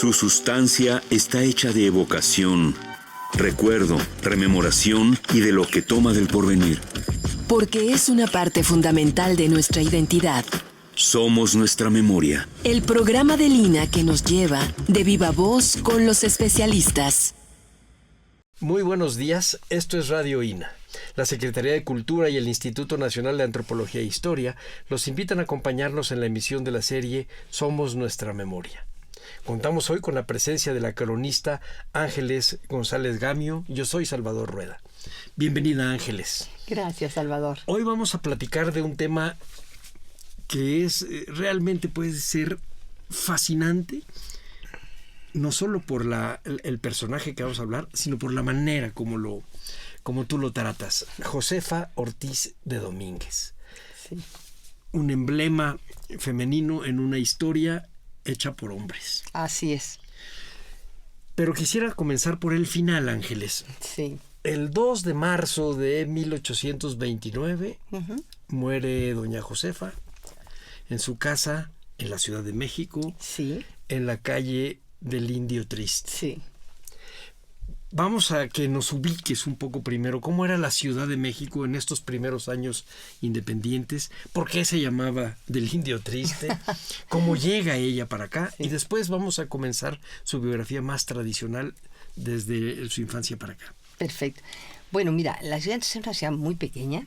Su sustancia está hecha de evocación, recuerdo, rememoración y de lo que toma del porvenir. Porque es una parte fundamental de nuestra identidad. Somos nuestra memoria. El programa de Lina que nos lleva de viva voz con los especialistas. Muy buenos días, esto es Radio INA. La Secretaría de Cultura y el Instituto Nacional de Antropología e Historia los invitan a acompañarnos en la emisión de la serie Somos Nuestra Memoria. Contamos hoy con la presencia de la cronista Ángeles González Gamio. Yo soy Salvador Rueda. Bienvenida, Ángeles. Gracias, Salvador. Hoy vamos a platicar de un tema que es realmente puede ser fascinante, no solo por el personaje que vamos a hablar, sino por la manera como tú lo tratas. Josefa Ortiz de Domínguez. Sí. Un emblema femenino en una historia hecha por hombres. Así es. Pero quisiera comenzar por el final, Ángeles. Sí. El 2 de marzo de 1829 muere doña Josefa en su casa en la Ciudad de México, Sí. en la calle del Indio Triste. Sí. Vamos a que nos ubiques un poco primero. ¿Cómo era la Ciudad de México en estos primeros años independientes? ¿Por qué se llamaba del Indio Triste? ¿Cómo llega ella para acá? Sí. Y después vamos a comenzar su biografía más tradicional desde su infancia para acá. Perfecto. Bueno, mira, la ciudad es una ciudad muy pequeña.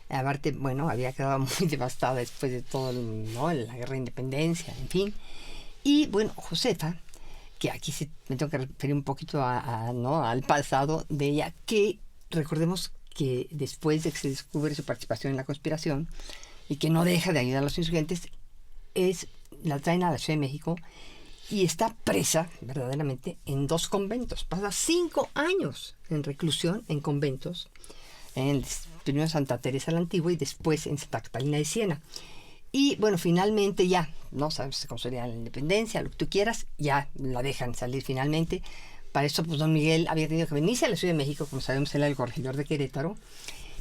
Aparte, bueno, había quedado muy devastada después de todo, ¿no? La guerra de independencia, en fin. Y bueno, Josefa, que aquí me tengo que referir un poquito ¿no? al pasado de ella, que recordemos que después de que se descubre su participación en la conspiración y que no deja de ayudar a los insurgentes, la traen a la Ciudad de México y está presa verdaderamente en 2 conventos. Pasa 5 años en reclusión en conventos, primero en Santa Teresa la Antigua y después en Santa Catalina de Siena. Y bueno, finalmente ya, no sabes, se consolida la independencia, lo que tú quieras, ya la dejan salir finalmente. Para eso, pues don Miguel había tenido que venirse a la Ciudad de México, como sabemos, él era el corregidor de Querétaro,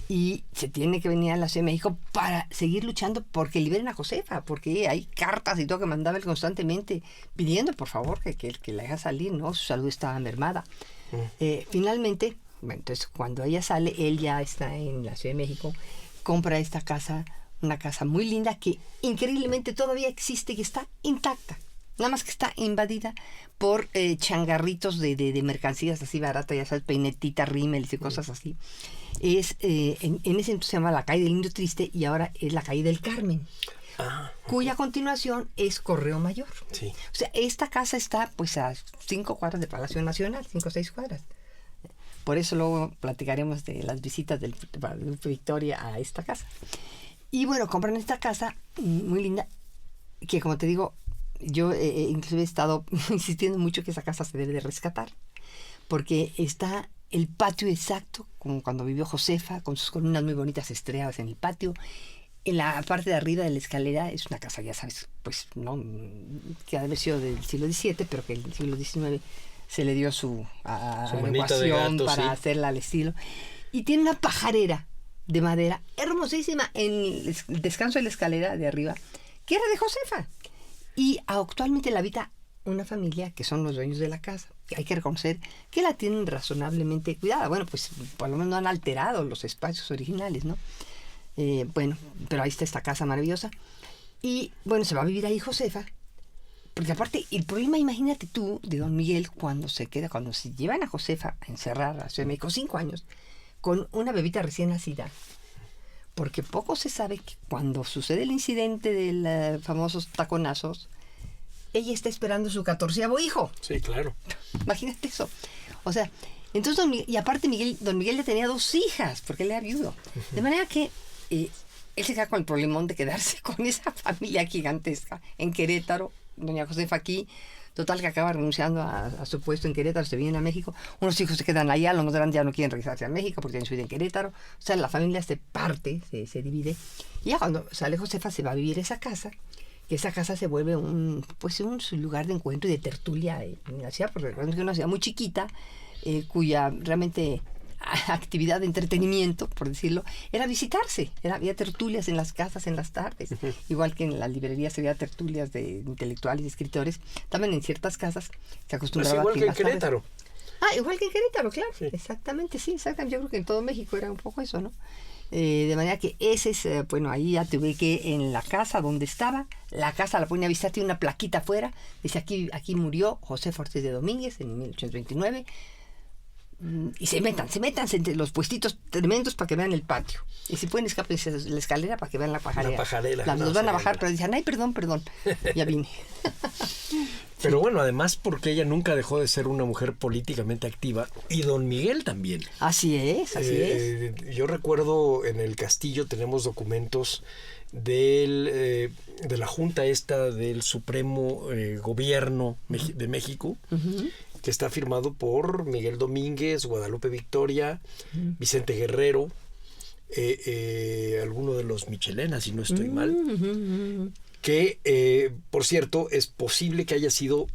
y se tiene que venir a la Ciudad de México para seguir luchando porque liberen a Josefa, porque hay cartas y todo que mandaba él constantemente pidiendo, por favor, que la deja salir, ¿no? Su salud estaba mermada. Finalmente, bueno, entonces cuando ella sale, él ya está en la Ciudad de México, compra esta casa, una casa muy linda que increíblemente todavía existe y está intacta. Nada más que está invadida por changarritos de mercancías así baratas, ya sabes, peinetitas, rímeles y cosas así. En ese entonces se llama la calle del Indio Triste y ahora es la calle del Carmen, cuya continuación es Correo Mayor. Sí. O sea, esta casa está pues a 5 cuadras de Palacio Nacional, 5 o 6 cuadras. Por eso luego platicaremos de las visitas del Victoria a esta casa. Y bueno, compran esta casa muy linda, que como te digo, yo inclusive he estado insistiendo mucho que esa casa se debe de rescatar, porque está el patio exacto, como cuando vivió Josefa, con sus columnas muy bonitas estriadas en el patio. En la parte de arriba de la escalera es una casa, ya sabes, pues no, que ha de haber sido del siglo XVII, pero que en el siglo XIX se le dio su adecuación para hacerla al estilo. Y tiene una pajarera de madera hermosísima en el descanso de la escalera de arriba, que era de Josefa. Y actualmente la habita una familia que son los dueños de la casa. Hay que reconocer que la tienen razonablemente cuidada. Bueno, pues por lo menos no han alterado los espacios originales, ¿no? Bueno, pero ahí está esta casa maravillosa. Y bueno, se va a vivir ahí Josefa. Porque aparte, el problema, imagínate tú, de don Miguel, cuando se llevan a Josefa a encerrar a Ciudad de México 5 años, con una bebita recién nacida, porque poco se sabe que cuando sucede el incidente de los famosos taconazos, ella está esperando su 14º hijo. Sí, claro. Imagínate eso. O sea, entonces y aparte don Miguel ya tenía 2 hijas, porque él era viudo. De manera que él se queda con el problemón de quedarse con esa familia gigantesca en Querétaro, doña Josefa aquí. Total, que acaba renunciando a su puesto en Querétaro, se viene a México. Unos hijos se quedan allá, los más grandes ya no quieren regresarse a México porque tienen su vida en Querétaro. O sea, la familia se parte, se divide. Y ya cuando sale Josefa se va a vivir a esa casa, que esa casa se vuelve un lugar de encuentro y de tertulia en la ciudad, porque es una ciudad muy chiquita, cuya realmente actividad de entretenimiento, por decirlo, era visitarse. Había tertulias en las casas en las tardes. Igual que en las librerías había tertulias de intelectuales y escritores. También en ciertas casas se acostumbraba igual a que en Querétaro. Igual que en Querétaro, claro. Sí. Exactamente. Yo creo que en todo México era un poco eso, ¿no? De manera que ese es, ahí ya te ubiqué en la casa donde estaba. La casa la ponía a visitar, tiene una plaquita afuera. Dice, aquí murió Josefa Ortiz de Domínguez en 1829. Y se metan entre los puestitos tremendos para que vean el patio. Y si pueden, escapense la escalera para que vean la pajarera. Los van a bajar, pero dicen, ay, perdón, ya vine. Pero bueno, además porque ella nunca dejó de ser una mujer políticamente activa, y don Miguel también. Así es. Yo recuerdo en el castillo tenemos documentos de la junta esta del Supremo Gobierno de México, que está firmado por Miguel Domínguez, Guadalupe Victoria, Vicente Guerrero, alguno de los Michelena, si no estoy mal, que, por cierto, es posible que haya sido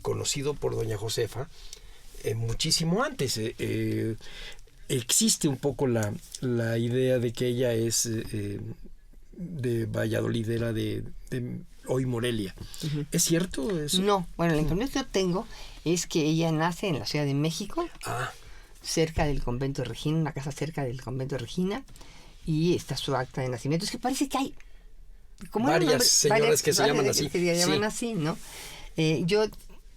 conocido por doña Josefa muchísimo antes. Existe un poco la idea de que ella es de Valladolid, era de hoy Morelia. ¿Es cierto eso? No, bueno, la información que yo tengo es que ella nace en la Ciudad de México, cerca del convento de Regina, una casa cerca del convento de Regina, y está su acta de nacimiento. Es que parece que hay como varias señoras que se llaman así. Que se llaman así, ¿no? Yo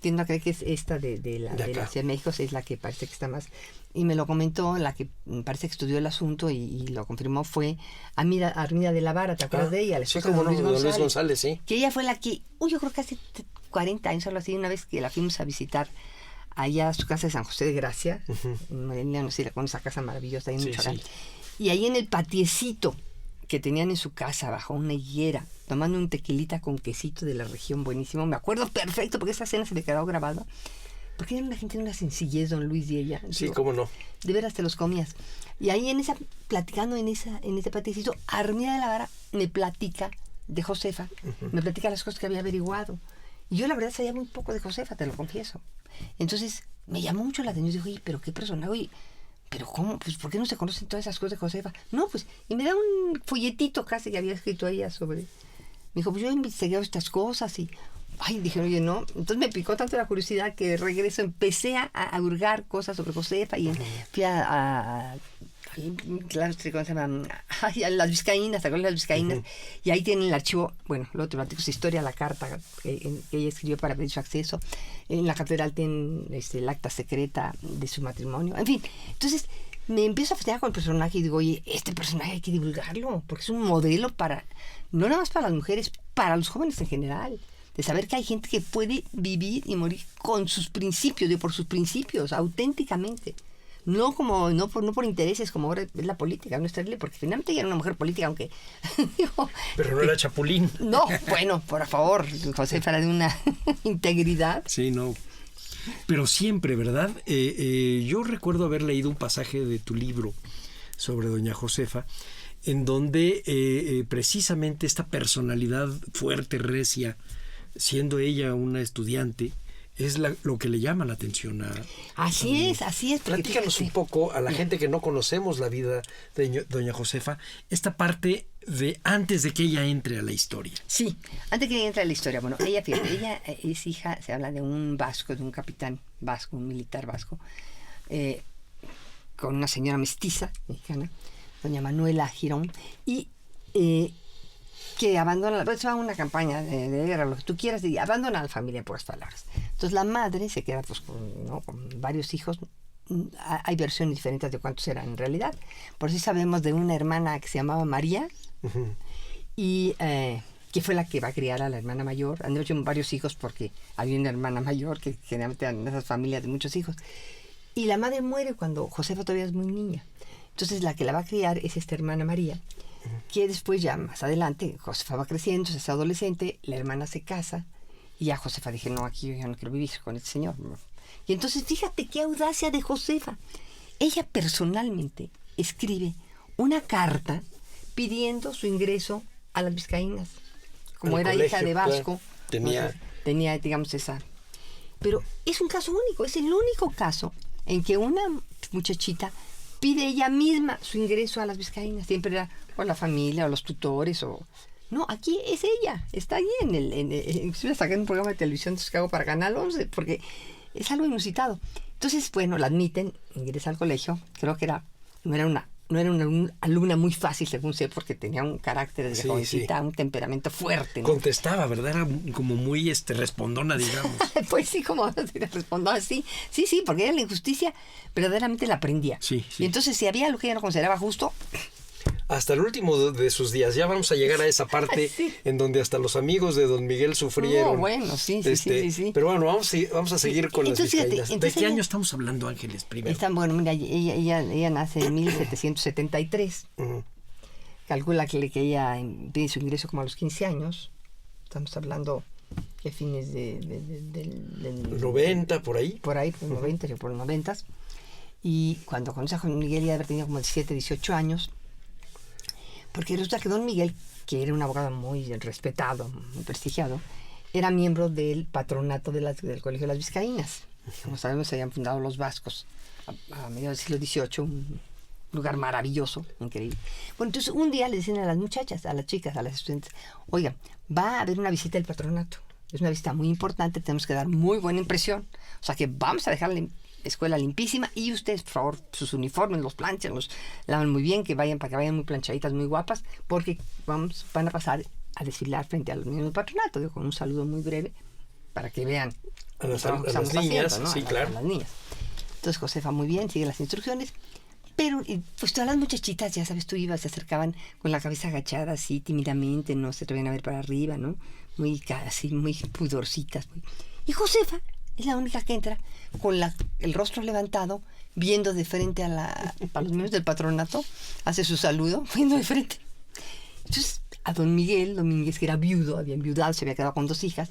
tiendo a creer que es esta de la Ciudad de México, es la que parece que está más. Y me lo comentó la que parece que estudió el asunto y lo confirmó, fue Armida de la Vara, ¿te acuerdas de ella? Sí, como Luis González, sí. Que ella fue la que, yo creo que hace 40 años, algo así, una vez que la fuimos a visitar allá a su casa de San José de Gracia, en Morelia, no sé, con esa casa maravillosa ahí en Michoacán. Y ahí en el patiecito que tenían en su casa, bajo una higuera, tomando un tequilita con quesito de la región, buenísimo. Me acuerdo perfecto, porque esa escena se me quedó grabada. Porque era una gente de una sencillez, don Luis y ella. Sí, cómo no. De veras te los comías. Y ahí platicando en ese patiecito, Armida de la Vara me platica de Josefa, me platica las cosas que había averiguado. Y yo la verdad sabía muy poco de Josefa, te lo confieso. Entonces me llamó mucho la atención. Dije, oye, pero qué personaje, oye, pero ¿cómo? Pues ¿por qué no se conocen todas esas cosas de Josefa? No, pues, y me da un folletito casi que había escrito ella sobre. Me dijo, pues yo he investigado estas cosas y. Ay, dije, oye, no. Entonces me picó tanto la curiosidad que de regreso empecé a hurgar cosas sobre Josefa y fui claro, ¿cómo se llaman? Ay, a las Vizcaínas, ¿te acuerdas de las Vizcaínas? Y ahí tienen el archivo, bueno, luego te platico su historia, la carta que ella escribió para pedir su acceso. En la catedral tienen el acta secreta de su matrimonio. En fin, entonces me empiezo a fascinar con el personaje y digo, oye, este personaje hay que divulgarlo, porque es un modelo no nada más para las mujeres, para los jóvenes en general. De saber que hay gente que puede vivir y morir con sus principios, por sus principios, auténticamente. No por intereses como ahora es la política, no es terrible, porque finalmente ella era una mujer política, aunque... Pero no era chapulín. No, bueno, por favor, Josefa era de una integridad. Sí, no. Pero siempre, ¿verdad? Yo recuerdo haber leído un pasaje de tu libro sobre doña Josefa, en donde precisamente esta personalidad fuerte, recia, siendo ella una estudiante, es lo que le llama la atención a... Así es. Platícanos un poco a la gente que no conocemos la vida de doña Josefa, esta parte de antes de que ella entre a la historia. Sí, antes de que ella entre a la historia. Bueno, ella es hija, se habla de un vasco, de un capitán vasco, un militar vasco, con una señora mestiza mexicana, doña Manuela Girón, y... que abandona, pues va a una campaña de guerra, lo que tú quieras, y abandona a la familia, por las palabras. Entonces la madre se queda pues con varios hijos. Hay versiones diferentes de cuántos eran en realidad. Por si sabemos de una hermana que se llamaba María, y que fue la que va a criar a la hermana mayor. Han hecho varios hijos porque había una hermana mayor, que generalmente eran esas familias de muchos hijos. Y la madre muere cuando Josefa todavía es muy niña. Entonces la que la va a criar es esta hermana María, que después ya más adelante Josefa va creciendo, se hace adolescente, la hermana se casa y ya Josefa dije, no, aquí yo ya no quiero vivir con este señor. Y entonces fíjate qué audacia de Josefa. Ella personalmente escribe una carta pidiendo su ingreso a las Vizcaínas. Como era hija de vasco, tenía, digamos, esa. Pero es un caso único, es el único caso en que una muchachita pide ella misma su ingreso a las Vizcaínas. Siempre era o la familia o los tutores o... No, aquí es ella, está ahí inclusive la saqué en un programa de televisión de Chicago para Canal 11, porque es algo inusitado. Entonces, bueno, la admiten, ingresa al colegio, creo que no era una alumna muy fácil, según sé, porque tenía un carácter de jovencita, un temperamento fuerte, ¿no? Contestaba, ¿verdad? Era como muy respondona, digamos. Pues sí, como respondió así. Sí, porque era la injusticia, verdaderamente la aprendía. Sí. Y entonces, si había algo que ella no consideraba justo... Hasta el último de sus días. Ya vamos a llegar a esa parte en donde hasta los amigos de don Miguel sufrieron. No, bueno, sí. Pero bueno, vamos a seguir con las Vizcaínas. ¿De qué año estamos hablando, Ángeles, primero? Bueno, mira, ella nace en 1773. Calcula que ella pide su ingreso como a los 15 años. Estamos hablando de fines del 90, por ahí. Por ahí, por 90, yo por los 90. Y cuando conoce a Juan Miguel, ella había tenido como 17, 18 años. Porque resulta que don Miguel, que era un abogado muy respetado, muy prestigiado, era miembro del patronato del Colegio de las Vizcaínas. Como sabemos, se habían fundado los vascos a mediados del siglo XVIII, un lugar maravilloso, increíble. Bueno, entonces un día le dicen a las muchachas, a las chicas, a las estudiantes, oigan, va a haber una visita del patronato. Es una visita muy importante, tenemos que dar muy buena impresión. O sea que vamos a dejarle escuela limpísima y ustedes, por favor, sus uniformes los planchan, los lavan muy bien, para que vayan muy planchaditas, muy guapas, porque van a pasar a desfilar frente a los niños del patronato, con un saludo muy breve para que vean a las niñas, haciendo, ¿no? Sí, claro. A las niñas. Entonces Josefa muy bien, sigue las instrucciones, pero pues todas las muchachitas, ya sabes, se acercaban con la cabeza agachada así tímidamente, no se atrevían a ver para arriba, ¿no? Muy pudorcitas. Y Josefa es la única que entra con el rostro levantado, viendo de frente a los miembros del patronato, hace su saludo, viendo de frente. Entonces, a don Miguel Domínguez, que era viudo, había enviudado, se había quedado con 2 hijas,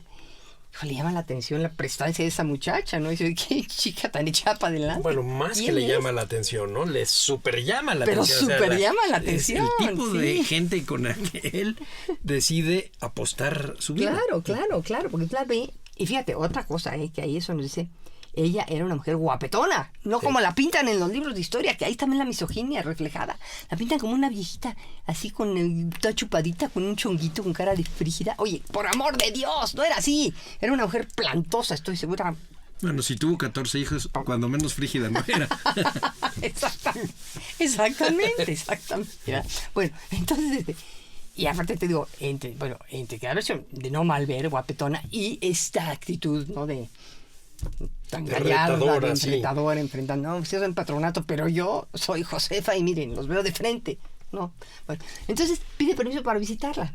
le llama la atención la prestancia de esa muchacha, ¿no? Y dice, qué chica tan echada para adelante. Bueno, más que le llama la atención, ¿no? Le super llama la atención. Pero super llama la atención. Es el tipo de gente con la que él decide apostar su vida. Claro, porque la ve. Y fíjate, otra cosa, que ahí eso nos dice, ella era una mujer guapetona, no como la pintan en los libros de historia, que ahí también la misoginia reflejada. La pintan como una viejita, así toda chupadita, con un chonguito, con cara de frígida. Oye, por amor de Dios, no era así. Era una mujer plantosa, estoy segura. Bueno, si tuvo 14 hijos, cuando menos frígida no era. Exactamente. Bueno, entonces... Y aparte te digo, entre cada versión de no mal ver, guapetona, y esta actitud, ¿no? De tan gallarda, de enfrentadora, enfrentando, no, ustedes son patronato, pero yo soy Josefa y miren, los veo de frente, ¿no? Bueno, entonces pide permiso para visitarla.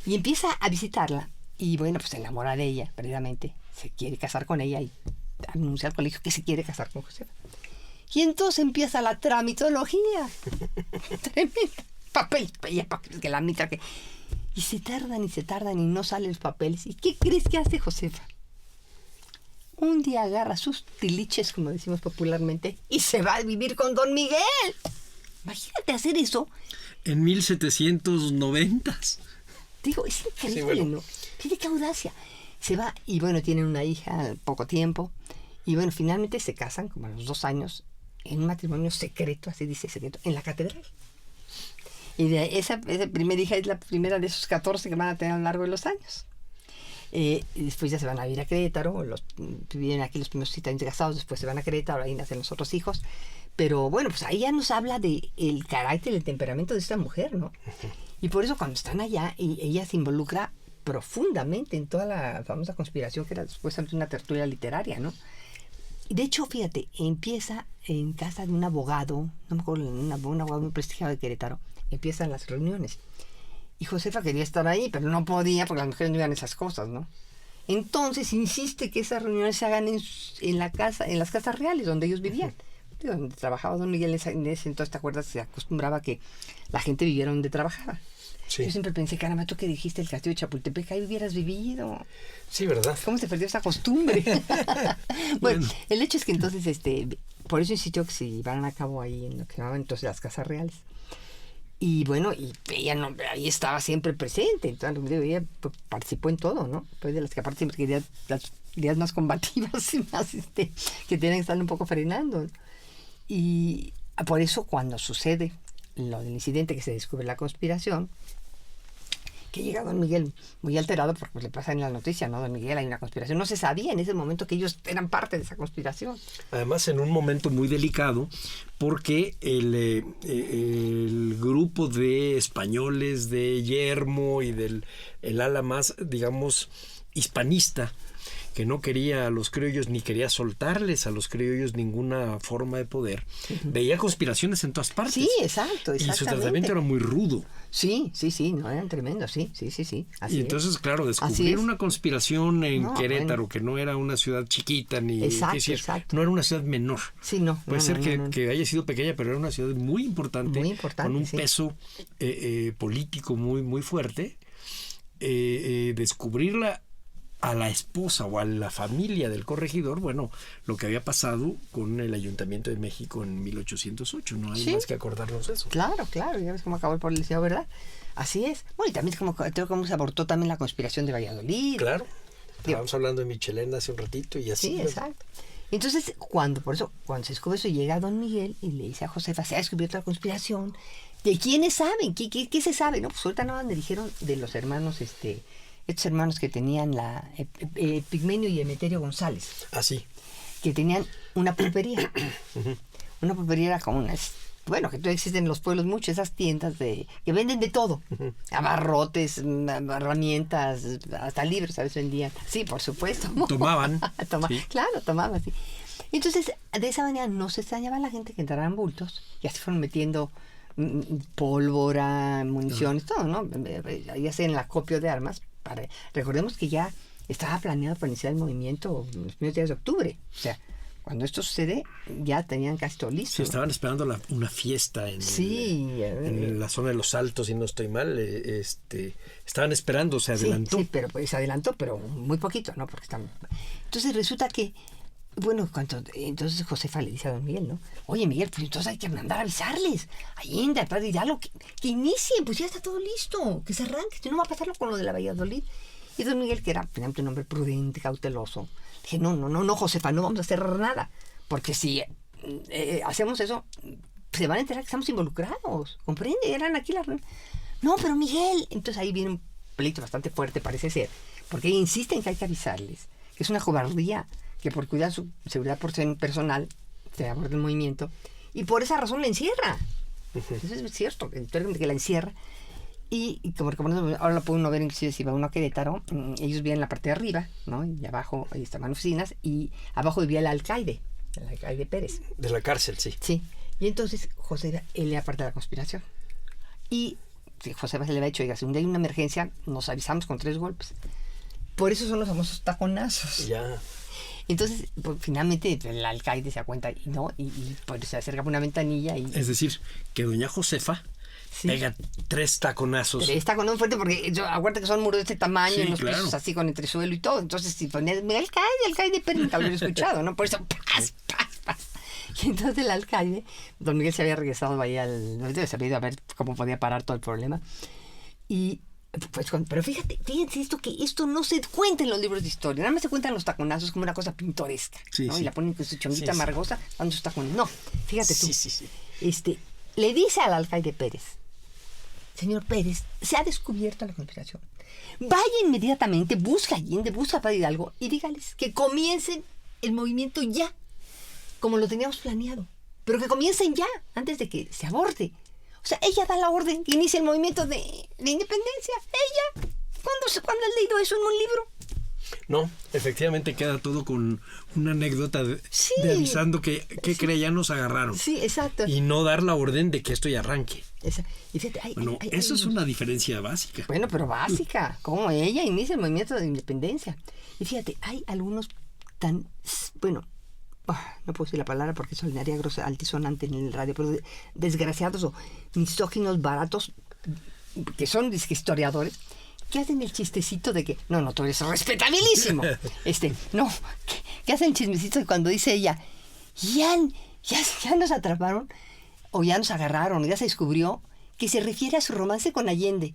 Y empieza a visitarla, y bueno, pues se enamora de ella, precisamente, se quiere casar con ella y anuncia al colegio que se quiere casar con Josefa. Y entonces empieza la tramitología. Tremenda. Papel que la mitad que... Y se tardan y no salen los papeles. ¿Y qué crees que hace Josefa? Un día agarra sus tiliches, como decimos popularmente, y se va a vivir con don Miguel. Imagínate hacer eso. En 1790. Digo, es increíble, ¿no? Tiene qué audacia. Se va y bueno, tienen una hija al poco tiempo. Y bueno, finalmente se casan, como a los 2 años, en un matrimonio secreto, así dice secreto, en la catedral. Y de esa primera hija es la primera de esos 14 que van a tener a lo largo de los años. Y después ya se van a vivir a Querétaro, viven aquí los primeros 7 años de casados, después se van a Querétaro, ahí nacen los otros hijos. Pero bueno, pues ahí ya nos habla del carácter y el temperamento de esta mujer, ¿no? Y por eso cuando están allá, ella se involucra profundamente en toda la famosa conspiración que era supuestamente una tertulia literaria, ¿no? De hecho, fíjate, empieza en casa de un abogado, no me acuerdo, un abogado muy prestigiado de Querétaro. Empiezan las reuniones. Y Josefa quería estar ahí, pero no podía porque las mujeres no iban esas cosas, ¿no? Entonces insiste que esas reuniones se hagan en las casas reales donde ellos vivían. Donde trabajaba don Miguel en ese entonces, ¿te acuerdas? Se acostumbraba a que la gente viviera donde trabajaba. Sí. Yo siempre pensé, caramba, tú que dijiste el castillo de Chapultepec, ahí hubieras vivido. Sí, ¿verdad? ¿Cómo se perdió esa costumbre? Bueno, el hecho es que entonces, por eso insistió que se llevaran a cabo ahí en lo que llamaban entonces las casas reales. Y bueno, y ella ahí estaba siempre presente, entonces ella participó en todo, ¿no? Pues de las que aparte siempre quería las ideas más combativas y más que tienen que estar un poco frenando. Y por eso cuando sucede lo del incidente, que se descubre la conspiración, que llega don Miguel muy alterado porque le pasa en la noticia, ¿no? Don Miguel, hay una conspiración. No se sabía en ese momento que ellos eran parte de esa conspiración. Además, en un momento muy delicado, porque el grupo de españoles de Yermo y del ala más, digamos, hispanista, que no quería a los criollos ni quería soltarles a los criollos ninguna forma de poder, veía conspiraciones en todas partes. Sí, exacto, exactamente. Y su tratamiento era muy rudo. Sí, no, eran tremendos, sí. Así y entonces, claro, descubrir una conspiración en Querétaro, que no era una ciudad chiquita, ni exacto. no era una ciudad menor. Sí, no. Puede ser que haya sido pequeña, pero era una ciudad muy importante con un peso político muy, muy fuerte. Descubrirla a la esposa o a la familia del corregidor, bueno, lo que había pasado con el Ayuntamiento de México en 1808, no hay más que acordarnos de eso. Claro, ya ves cómo acabó el policía, ¿verdad? Así es. Bueno, y también cómo se abortó también la conspiración de Valladolid. Claro, estábamos hablando de Michelena hace un ratito y así. Sí, exacto. Entonces, cuando se descubre eso, llega don Miguel y le dice a Josefa, se ha descubierto la conspiración. ¿De quiénes saben? ¿Qué se sabe? No, pues ahorita nada más me dijeron de los hermanos, estos hermanos que tenían Pigmenio y Emeterio González. Ah, sí. Que tenían una pulpería. Una pulpería era como bueno, que todavía existen en los pueblos mucho, esas tiendas que venden de todo. Abarrotes, herramientas, hasta libros a veces vendían. Sí, por supuesto. Tomaban. Sí. Claro, tomaban, sí. Entonces, de esa manera no se extrañaba a la gente que entraran bultos. Ya se fueron metiendo pólvora, municiones, todo, ¿no? Ya sea en el acopio de armas. Recordemos que ya estaba planeado para iniciar el movimiento en los primeros días de octubre. O sea, cuando esto sucede, ya tenían casi todo listo. Sí, estaban esperando una fiesta en la zona de los Altos, si no estoy mal. Estaban esperando, se adelantó. Sí, pero se adelantó, pero muy poquito, ¿no? Porque entonces resulta que, bueno, entonces Josefa le dice a don Miguel, ¿no? Oye, Miguel, pues entonces hay que mandar a avisarles. Allende, Padre Hidalgo, que inicien, pues ya está todo listo, que se arranque, si no va a pasarlo con lo de la Valladolid. Y don Miguel, que era finalmente un hombre prudente, cauteloso, dije, no, Josefa, no vamos a hacer nada, porque si hacemos eso, se van a enterar que estamos involucrados, ¿comprende? Eran aquí las... No, pero Miguel, entonces ahí viene un pleito bastante fuerte, parece ser, porque insisten que hay que avisarles, que es una cobardía, que por cuidar su seguridad personal se aborda el movimiento, y por esa razón la encierra. Eso es cierto, que la encierra. Y como ahora lo puede uno ver, inclusive si va uno a Querétaro, ellos vivían en la parte de arriba, ¿no? Y abajo ahí estaban oficinas, y abajo vivía el alcaide Pérez. De la cárcel, sí. Sí. Y entonces José, él era parte de la conspiración. Y José se le había dicho, oiga, si un día hay una emergencia, nos avisamos con 3 golpes. Por eso son los famosos taconazos. Ya. Entonces, pues, finalmente el alcaide se da cuenta y pues, se acerca por una ventanilla y... Es decir, que doña Josefa pega 3 taconazos. 3 taconazos fuertes porque acuérdate que son muros de este tamaño, sí, en los pisos así con entresuelo y todo. Entonces, si ponías alcaide, pero nunca lo había escuchado, ¿no? Por eso, ¡paz! Y entonces el alcaide, don Miguel se había regresado ahí se había ido a ver cómo podía parar todo el problema. Y pues, pero fíjense esto no se cuenta en los libros de historia, nada más se cuentan los taconazos como una cosa pintoresca, ¿no? Y la ponen con su chonguita amargosa dando sus tacones. No, fíjate tú. Sí. Le dice al alcaide Pérez, señor Pérez, se ha descubierto la conspiración. Vaya inmediatamente, busca a Allende, busca a Padre Hidalgo y dígales que comiencen el movimiento ya, como lo teníamos planeado, pero que comiencen ya, antes de que se aborte. O sea, ella da la orden que inicie el movimiento de independencia. Ella, ¿cuándo has leído eso en un libro? No, efectivamente queda todo con una anécdota de avisando que ya nos agarraron. Sí, exacto. Y no dar la orden de que esto ya arranque. Y fíjate, eso es una diferencia básica. Bueno, pero básica. Como ella inicia el movimiento de independencia. Y fíjate, hay algunos tan... Bueno, no puedo decir la palabra porque sonaría grosera, altisonante en el radio, pero desgraciados o misóginos baratos, que son historiadores, que hacen el chistecito de que, no, tú eres respetabilísimo. Que hacen el chismecito de cuando dice ella, ya nos atraparon, o ya nos agarraron, ya se descubrió, que se refiere a su romance con Allende.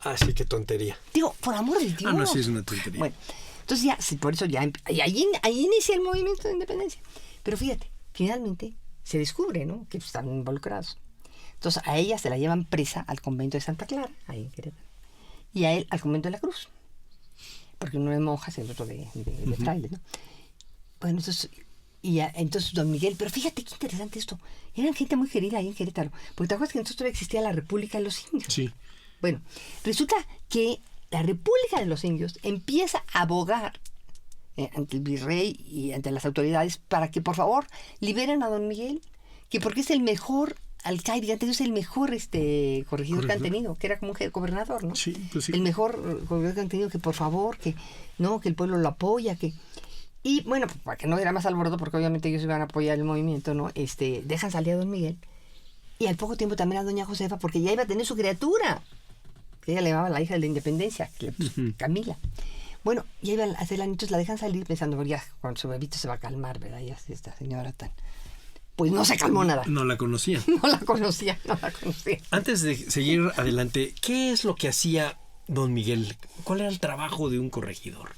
Ah, sí, qué tontería. Digo, por amor de Dios. No, sí es una tontería. Bueno, entonces ya, por eso ya, ahí inicia el movimiento de independencia. Pero fíjate, finalmente se descubre, ¿no?, que están involucrados. Entonces a ella se la llevan presa al convento de Santa Clara, ahí en Querétaro, y a él al convento de la Cruz, porque uno es monjas y el otro de fraile, ¿no? Bueno, entonces don Miguel, pero fíjate qué interesante esto, eran gente muy querida ahí en Querétaro, porque te acuerdas que entonces todavía existía la República de los Indios. Sí. Bueno, resulta que la República de los Indios empieza a abogar ante el virrey y ante las autoridades para que por favor liberen a don Miguel, que porque es el mejor alcaide, es el mejor corregidor que han tenido, que era como un gobernador, ¿no? Sí, pues sí. El mejor gobernador que han tenido, que por favor, que el pueblo lo apoya, que... Y bueno, para que no hubiera más alboroto, porque obviamente ellos iban a apoyar el movimiento, ¿no? Dejan salir a don Miguel, y al poco tiempo también a doña Josefa, porque ya iba a tener su criatura, que ella le llamaba la hija de la independencia, Camila. Bueno, ya iban a hacer la niños, la dejan salir pensando, ya cuando su bebito se va a calmar, ¿verdad? Ya esta señora tan... Pues no se calmó nada. No la conocía. No la conocía. Antes de seguir adelante, ¿qué es lo que hacía don Miguel? ¿Cuál era el trabajo de un corregidor?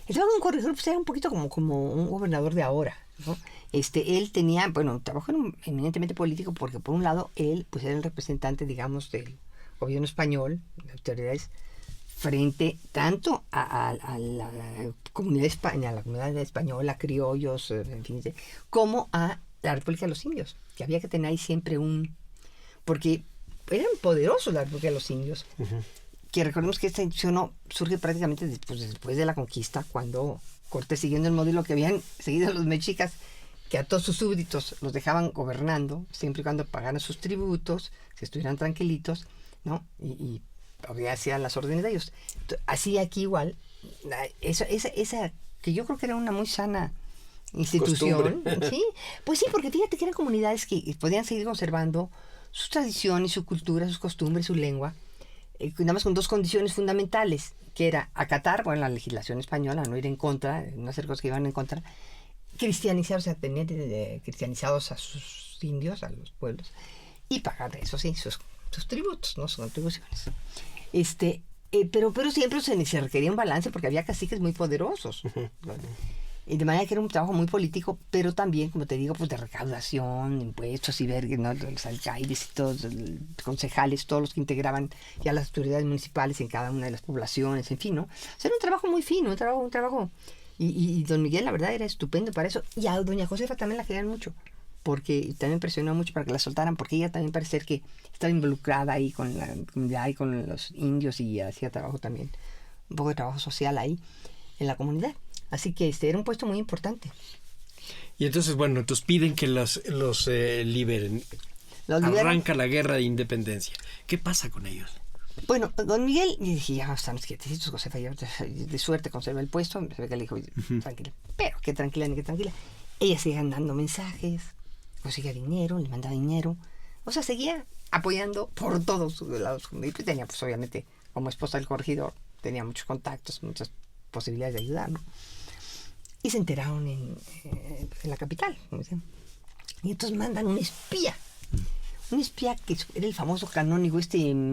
El trabajo de un corregidor pues, era un poquito como un gobernador de ahora, ¿no? Él tenía, un trabajo eminentemente político, porque por un lado él pues era el representante, digamos, del gobierno español, de autoridades, frente tanto a la comunidad española, criollos, en fin, como a la República de los Indios, que había que tener ahí siempre porque eran poderosos la República de los Indios, que recordemos que esta institución surge prácticamente después de la conquista, cuando Cortés, siguiendo el modelo que habían seguido los mexicas, que a todos sus súbditos los dejaban gobernando, siempre y cuando pagaran sus tributos, que estuvieran tranquilitos, ¿no? Y hacían las órdenes de ellos. Así aquí igual, esa que yo creo que era una muy sana institución. ¿Sí? Pues sí, porque fíjate que eran comunidades que podían seguir conservando sus tradiciones, su cultura, sus costumbres, su lengua, nada más con dos condiciones fundamentales, que era acatar, la legislación española, no ir en contra, no hacer cosas que iban en contra, cristianizar, o sea, tener cristianizados a sus indios, a los pueblos, y pagar, eso sí, sus tributos, no sus contribuciones. Pero siempre se requería un balance porque había caciques muy poderosos. De manera que era un trabajo muy político, pero también, como te digo, pues de recaudación, impuestos y vergues, ¿no? Los alcaides y todos, los concejales, todos los que integraban ya las autoridades municipales en cada una de las poblaciones, en fin, ¿no? O sea, era un trabajo muy fino, un trabajo. Y don Miguel, la verdad, era estupendo para eso. Y a doña Josefa también la querían mucho, porque también presionó mucho para que la soltaran, porque ella también parece ser que estaba involucrada ahí con la comunidad y con los indios, y hacía trabajo también, un poco de trabajo social ahí en la comunidad. Así que era un puesto muy importante. Y entonces, piden que los liberen. Arranca la guerra de independencia. ¿Qué pasa con ellos? Bueno, don Miguel, y dije, ya estamos quietecitos, Josefa, ya de suerte conserva el puesto. Se ve que le dijo, tranquila. Pero qué tranquila, ni qué tranquila. Ella seguía dando mensajes, conseguía dinero, le mandaba dinero. O sea, seguía apoyando por todos lados. Y pues tenía, pues obviamente, como esposa del corregidor, tenía muchos contactos, muchas posibilidades de ayudar, ¿no? Y se enteraron en la capital, ¿no? Y entonces mandan un espía que era el famoso canónigo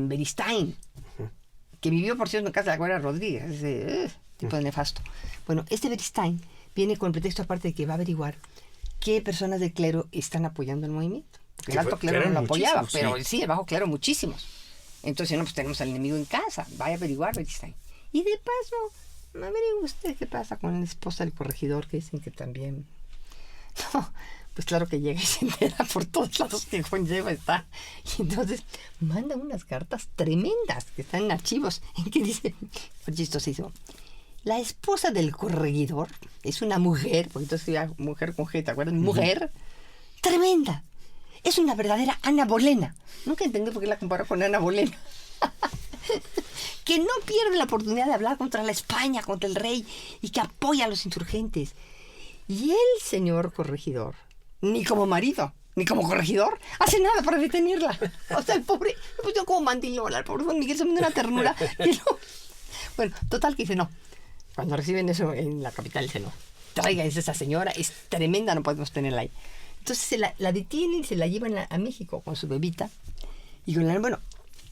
Beristain, que vivió, por cierto, en casa de la Guerra Rodríguez, ese tipo de nefasto. Bueno, Beristain viene con el pretexto, aparte de que va a averiguar qué personas del clero están apoyando el movimiento. Porque el alto clero no lo apoyaba, pero sí, el bajo clero muchísimos. Entonces, pues tenemos al enemigo en casa, vaya a averiguar Beristain. Y de paso, averigüe usted qué pasa con la esposa del corregidor, que dicen que también... No, pues claro que llega y se entera por todos lados que conlleva está. Y entonces manda unas cartas tremendas que están en archivos, en que dice, fue chistosísimo, la esposa del corregidor es una mujer, porque entonces era mujer con G, ¿te acuerdas? Mujer tremenda. Es una verdadera Ana Bolena. Nunca entendí por qué la comparó con Ana Bolena. Que no pierde la oportunidad de hablar contra la España, contra el rey, y que apoya a los insurgentes. Y el señor corregidor, ni como marido, ni como corregidor, hace nada para detenerla. O sea, el pobre, le puso como mandilola, el pobre don Miguel se me dio una ternura. Bueno, total que dice no. Cuando reciben eso en la capital, dice no. Tráiganse esa señora, es tremenda, no podemos tenerla ahí. Entonces se la detienen y se la llevan a México con su bebita. Y bueno,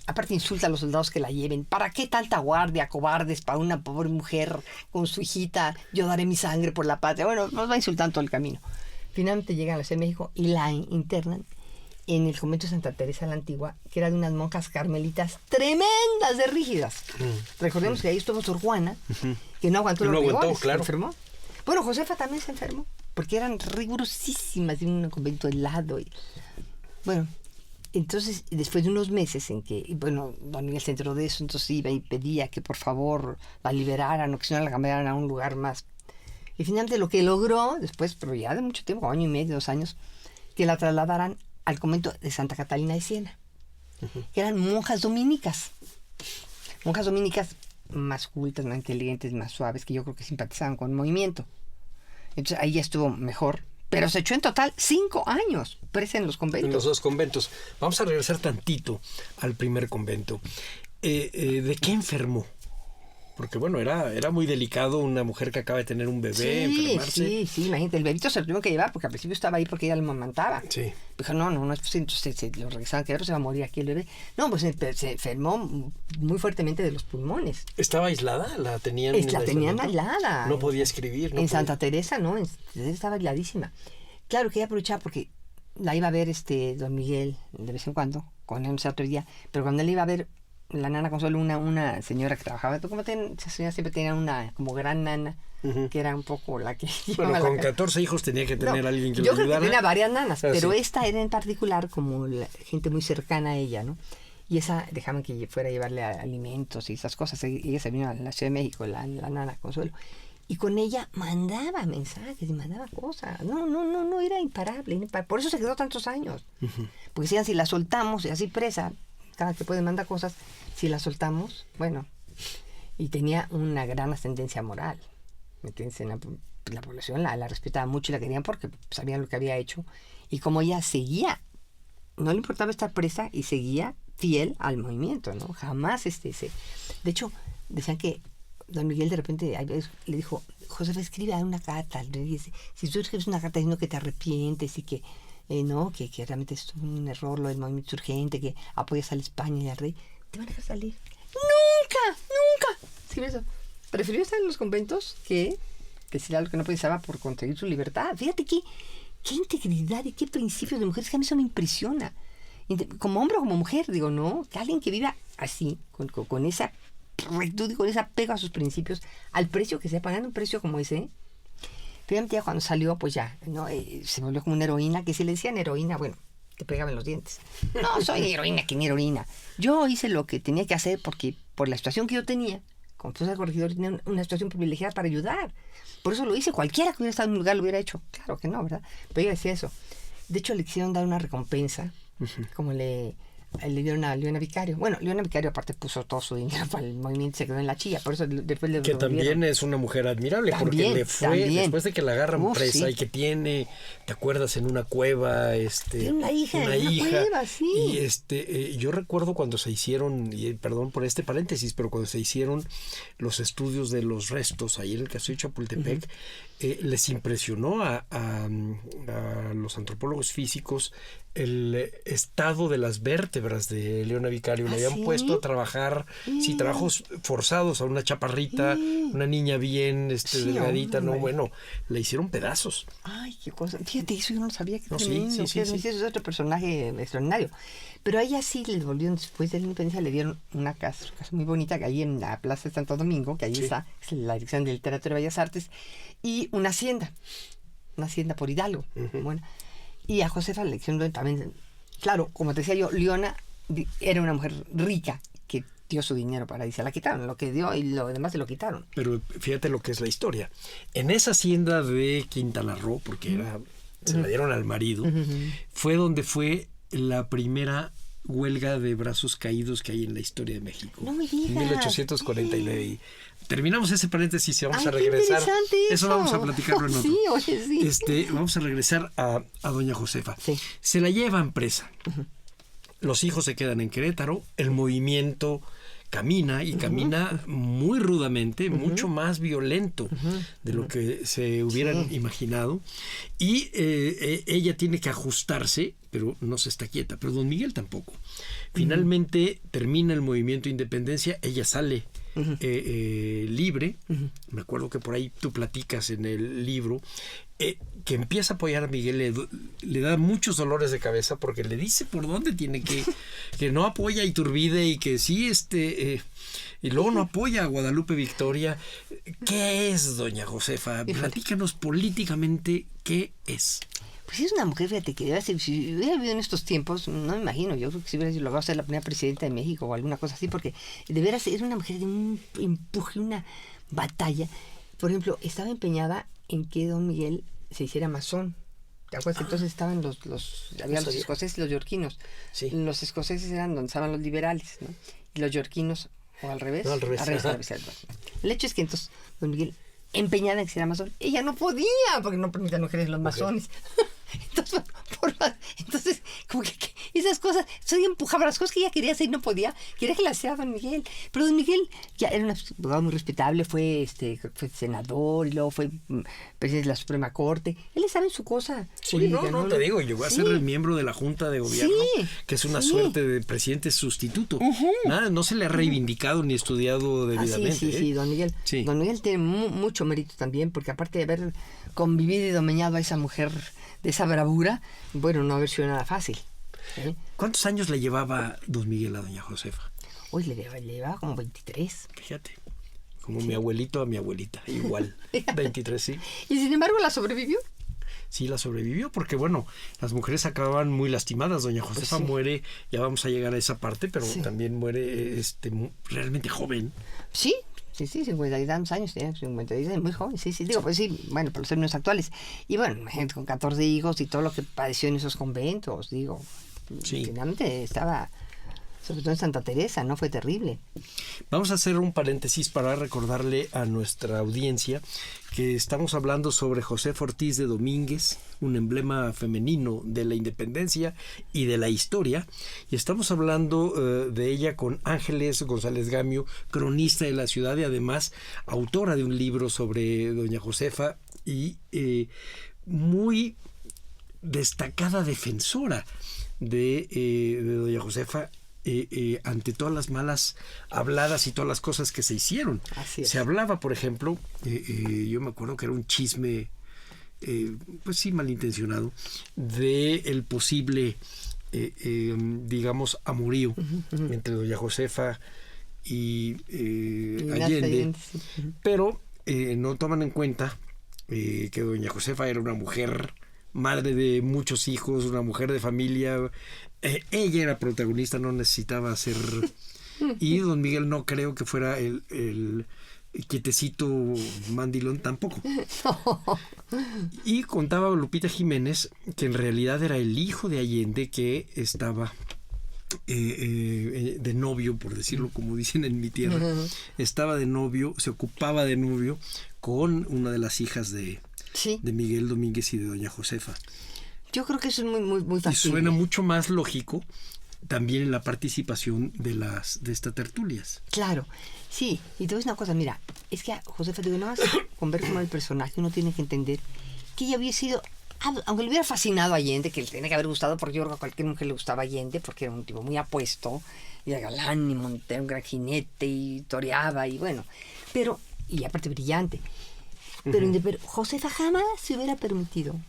aparte insulta a los soldados que la lleven. ¿Para qué tanta guardia, cobardes, para una pobre mujer con su hijita? Yo daré mi sangre por la patria. Bueno, nos va insultando todo el camino. Finalmente llegan a la Ciudad de México y la internan en el convento de Santa Teresa la Antigua, que era de unas monjas carmelitas tremendas de rígidas. Recordemos que ahí estuvo Sor Juana, que no aguantó los rigores, claro. se enfermó. Bueno, Josefa también se enfermó, porque eran rigurosísimas, en un convento helado. Bueno, entonces, después de unos meses en que, bueno, don Miguel se enteró de eso, entonces iba y pedía que por favor la liberaran o que si no la cambiaran a un lugar más. Y finalmente lo que logró, después, pero ya de mucho tiempo, año y medio, 2 años, que la trasladaran al convento de Santa Catalina de Siena, que eran monjas dominicas. Monjas dominicas más cultas, más inteligentes, más suaves, que yo creo que simpatizaban con el movimiento. Entonces ahí ya estuvo mejor. Pero se echó en total 5 años presa en los conventos. En los 2 conventos. Vamos a regresar tantito al primer convento. ¿De qué enfermó? Porque bueno, era muy delicado una mujer que acaba de tener un bebé, enfermarse. Sí, imagínate, el bebito se lo tuvieron que llevar porque al principio estaba ahí porque ella lo amamantaba. Sí. Dijo, no, entonces se lo regresaban, que se va a morir aquí el bebé. No, pues se enfermó muy fuertemente de los pulmones. ¿Estaba aislada? ¿La tenían aislada. No podía escribir. En Santa Teresa, no, en Santa Teresa estaba aisladísima. Claro que ella aprovechaba porque la iba a ver don Miguel de vez en cuando, con él otro día, pero cuando él iba a ver la nana Consuelo, una señora que trabajaba, esa señora siempre tenía una como gran nana, que era un poco la que... Bueno, con 14 hijos tenía que tener alguien que lo ayudara. Yo ayudara. creo que tenía varias nanas, pero sí. Esta era en particular como la gente muy cercana a ella, ¿no? Y esa dejaban que fuera a llevarle alimentos y esas cosas. Ella se vino a la Ciudad de México, la nana Consuelo. Y con ella mandaba mensajes y mandaba cosas. No, era imparable. Por eso se quedó tantos años. Porque decían, si la soltamos, y así presa, cada que puede mandar cosas, si la soltamos, bueno. Y tenía una gran ascendencia moral. ¿Me entiendes? La población la respetaba mucho y la querían porque sabían lo que había hecho. Y como ella seguía, no le importaba estar presa y seguía fiel al movimiento, ¿no? Jamás De hecho, decían que don Miguel de repente le dijo, Josefa, escribe una carta. Si tú escribes una carta diciendo que te arrepientes y que que realmente es un error lo del movimiento urgente, que apoyas a la España y al rey, te van a dejar salir. ¡Nunca! Escribe eso. Prefirió estar en los conventos que decir algo que no pensaba por conseguir su libertad. Fíjate qué integridad y qué principios de mujeres que a mí eso me impresiona. Como hombre o como mujer, digo, no, que alguien que viva así, con esa rectitud y con ese apego a sus principios, al precio que sea, pagando un precio como ese. Finalmente ya cuando salió, pues ya, ¿no? Se volvió como una heroína, que si le decían heroína, bueno, te pegaban los dientes. No, soy heroína, que ni heroína. Yo hice lo que tenía que hacer porque por la situación que yo tenía, como tú sabes, corregidor, tenía una situación privilegiada para ayudar. Por eso lo hice. Cualquiera que hubiera estado en un lugar lo hubiera hecho. Claro que no, ¿verdad? Pero ella decía eso. De hecho, le quisieron dar una recompensa, como le dieron a Leona Vicario. Bueno, Leona Vicario aparte puso todo su dinero para el movimiento, se quedó en la chilla, por eso después le que también es una mujer admirable, porque le fue, después de que la agarran presa, y que tiene, ¿te acuerdas? En una cueva, tiene una hija, cueva, sí. Y yo recuerdo cuando se hicieron, y perdón por este paréntesis, pero cuando se hicieron los estudios de los restos ahí en el Castillo de Chapultepec, les impresionó a los antropólogos físicos el estado de las vértebras de Leona Vicario. Le habían puesto a trabajar, trabajos forzados a una chaparrita, una niña bien delgadita, hombre. No, bueno, le hicieron pedazos. Ay, qué cosa. Fíjate, eso yo no sabía que sí. Es otro personaje extraordinario. Pero a ella sí les volvieron, después de la independencia, le dieron una casa muy bonita, que ahí en la Plaza de Santo Domingo, que ahí está, es la Dirección de Literatura y Bellas Artes, y una hacienda por Hidalgo. Bueno, y a Josefa le hicieron también, claro, como te decía yo, Leona era una mujer rica que dio su dinero para ahí, se la quitaron, lo que dio y lo demás se lo quitaron. Pero fíjate lo que es la historia. En esa hacienda de Quintana Roo, porque se la dieron al marido, fue donde fue la primera huelga de brazos caídos que hay en la historia de México. No me digas. En 1849. Sí. Terminamos ese paréntesis y vamos a qué regresar. Eso vamos a platicarlo en otro. Sí, oye, sí. Vamos a regresar a doña Josefa. Sí. Se la llevan presa. Los hijos se quedan en Querétaro. El movimiento camina y camina muy rudamente, mucho más violento de lo que se hubieran imaginado. Y ella tiene que ajustarse, pero no se está quieta. Pero don Miguel tampoco. Finalmente termina el movimiento de independencia, ella sale libre. Me acuerdo que por ahí tú platicas en el libro que empieza a apoyar a Miguel, le da muchos dolores de cabeza porque le dice por dónde tiene que no apoya a Iturbide y que sí, y luego no apoya a Guadalupe Victoria. ¿Qué es doña Josefa? Platícanos políticamente qué es. Pues es una mujer, fíjate, que debe ser, si hubiera vivido en estos tiempos, no me imagino, yo creo que si hubiera logrado ser la primera presidenta de México o alguna cosa así, porque de veras era una mujer de un empuje, una batalla. Por ejemplo, estaba empeñada en que don Miguel se hiciera masón. ¿Te acuerdas? Entonces estaban había los escoceses y los yorquinos. Sí. Los escoceses eran donde estaban los liberales, ¿no? Y los yorquinos, o al revés. No, al revés. El hecho es que entonces don Miguel, empeñada en que se era masón, ella no podía, porque no permitían mujeres los masones. Entonces, como que esas cosas, ella empujaba las cosas que ella quería hacer y no podía, quería que las hiciera don Miguel. Pero don Miguel ya era un abogado muy respetable, fue senador y luego fue presidente de la Suprema Corte. Él estaba en su cosa. Sí, no, te digo, llegó a ser el miembro de la Junta de Gobierno, que es una suerte de presidente sustituto. Nada, no se le ha reivindicado ni estudiado debidamente. Sí, don Miguel. Sí. Don Miguel tiene mucho mérito también, porque aparte de haber convivido y domeñado a esa mujer de esa bravura, bueno, no haber sido nada fácil. ¿Cuántos años le llevaba don Miguel a doña Josefa? Uy, le llevaba como 23. Fíjate, como mi abuelito a mi abuelita, igual. 23, sí. ¿Y sin embargo la sobrevivió? Sí, la sobrevivió, porque bueno, las mujeres acababan muy lastimadas. Doña Josefa muere, ya vamos a llegar a esa parte, pero también muere realmente joven. Sí, 50 y tantos años, 52, muy joven, digo, pues sí, bueno, por los términos actuales. Y bueno, gente con 14 hijos y todo lo que padeció en esos conventos, digo, finalmente estaba, sobre todo en Santa Teresa, ¿no? Fue terrible. Vamos a hacer un paréntesis para recordarle a nuestra audiencia que estamos hablando sobre Josefa Ortiz de Domínguez, un emblema femenino de la independencia y de la historia, y estamos hablando de ella con Ángeles González Gamio, cronista de la ciudad y además autora de un libro sobre doña Josefa y muy destacada defensora de doña Josefa ante todas las malas habladas y todas las cosas que se hicieron. Se hablaba, por ejemplo, yo me acuerdo que era un chisme pues sí, malintencionado, de el posible digamos amorío entre doña Josefa y Allende, pero no toman en cuenta que doña Josefa era una mujer, madre de muchos hijos, una mujer de familia. Ella era protagonista, no necesitaba ser. Y don Miguel no creo que fuera el quietecito mandilón tampoco. Y contaba Lupita Jiménez que en realidad era el hijo de Allende que estaba de novio, por decirlo como dicen en mi tierra. Estaba de novio, se ocupaba de novio con una de las hijas de Miguel Domínguez y de doña Josefa. Yo creo que eso es muy fácil. Y suena mucho más lógico también en la participación de estas tertulias. Claro, sí. Y te voy a decir una cosa, mira, es que a Josefa, digo, nada más con ver como el personaje uno tiene que entender que ella había sido, aunque le hubiera fascinado a Allende, que le tenía que haber gustado, porque yo creo que a cualquier mujer le gustaba Allende, porque era un tipo muy apuesto, y era galán, y monté un gran jinete, y toreaba, y bueno, y aparte brillante. Pero Josefa jamás se hubiera permitido,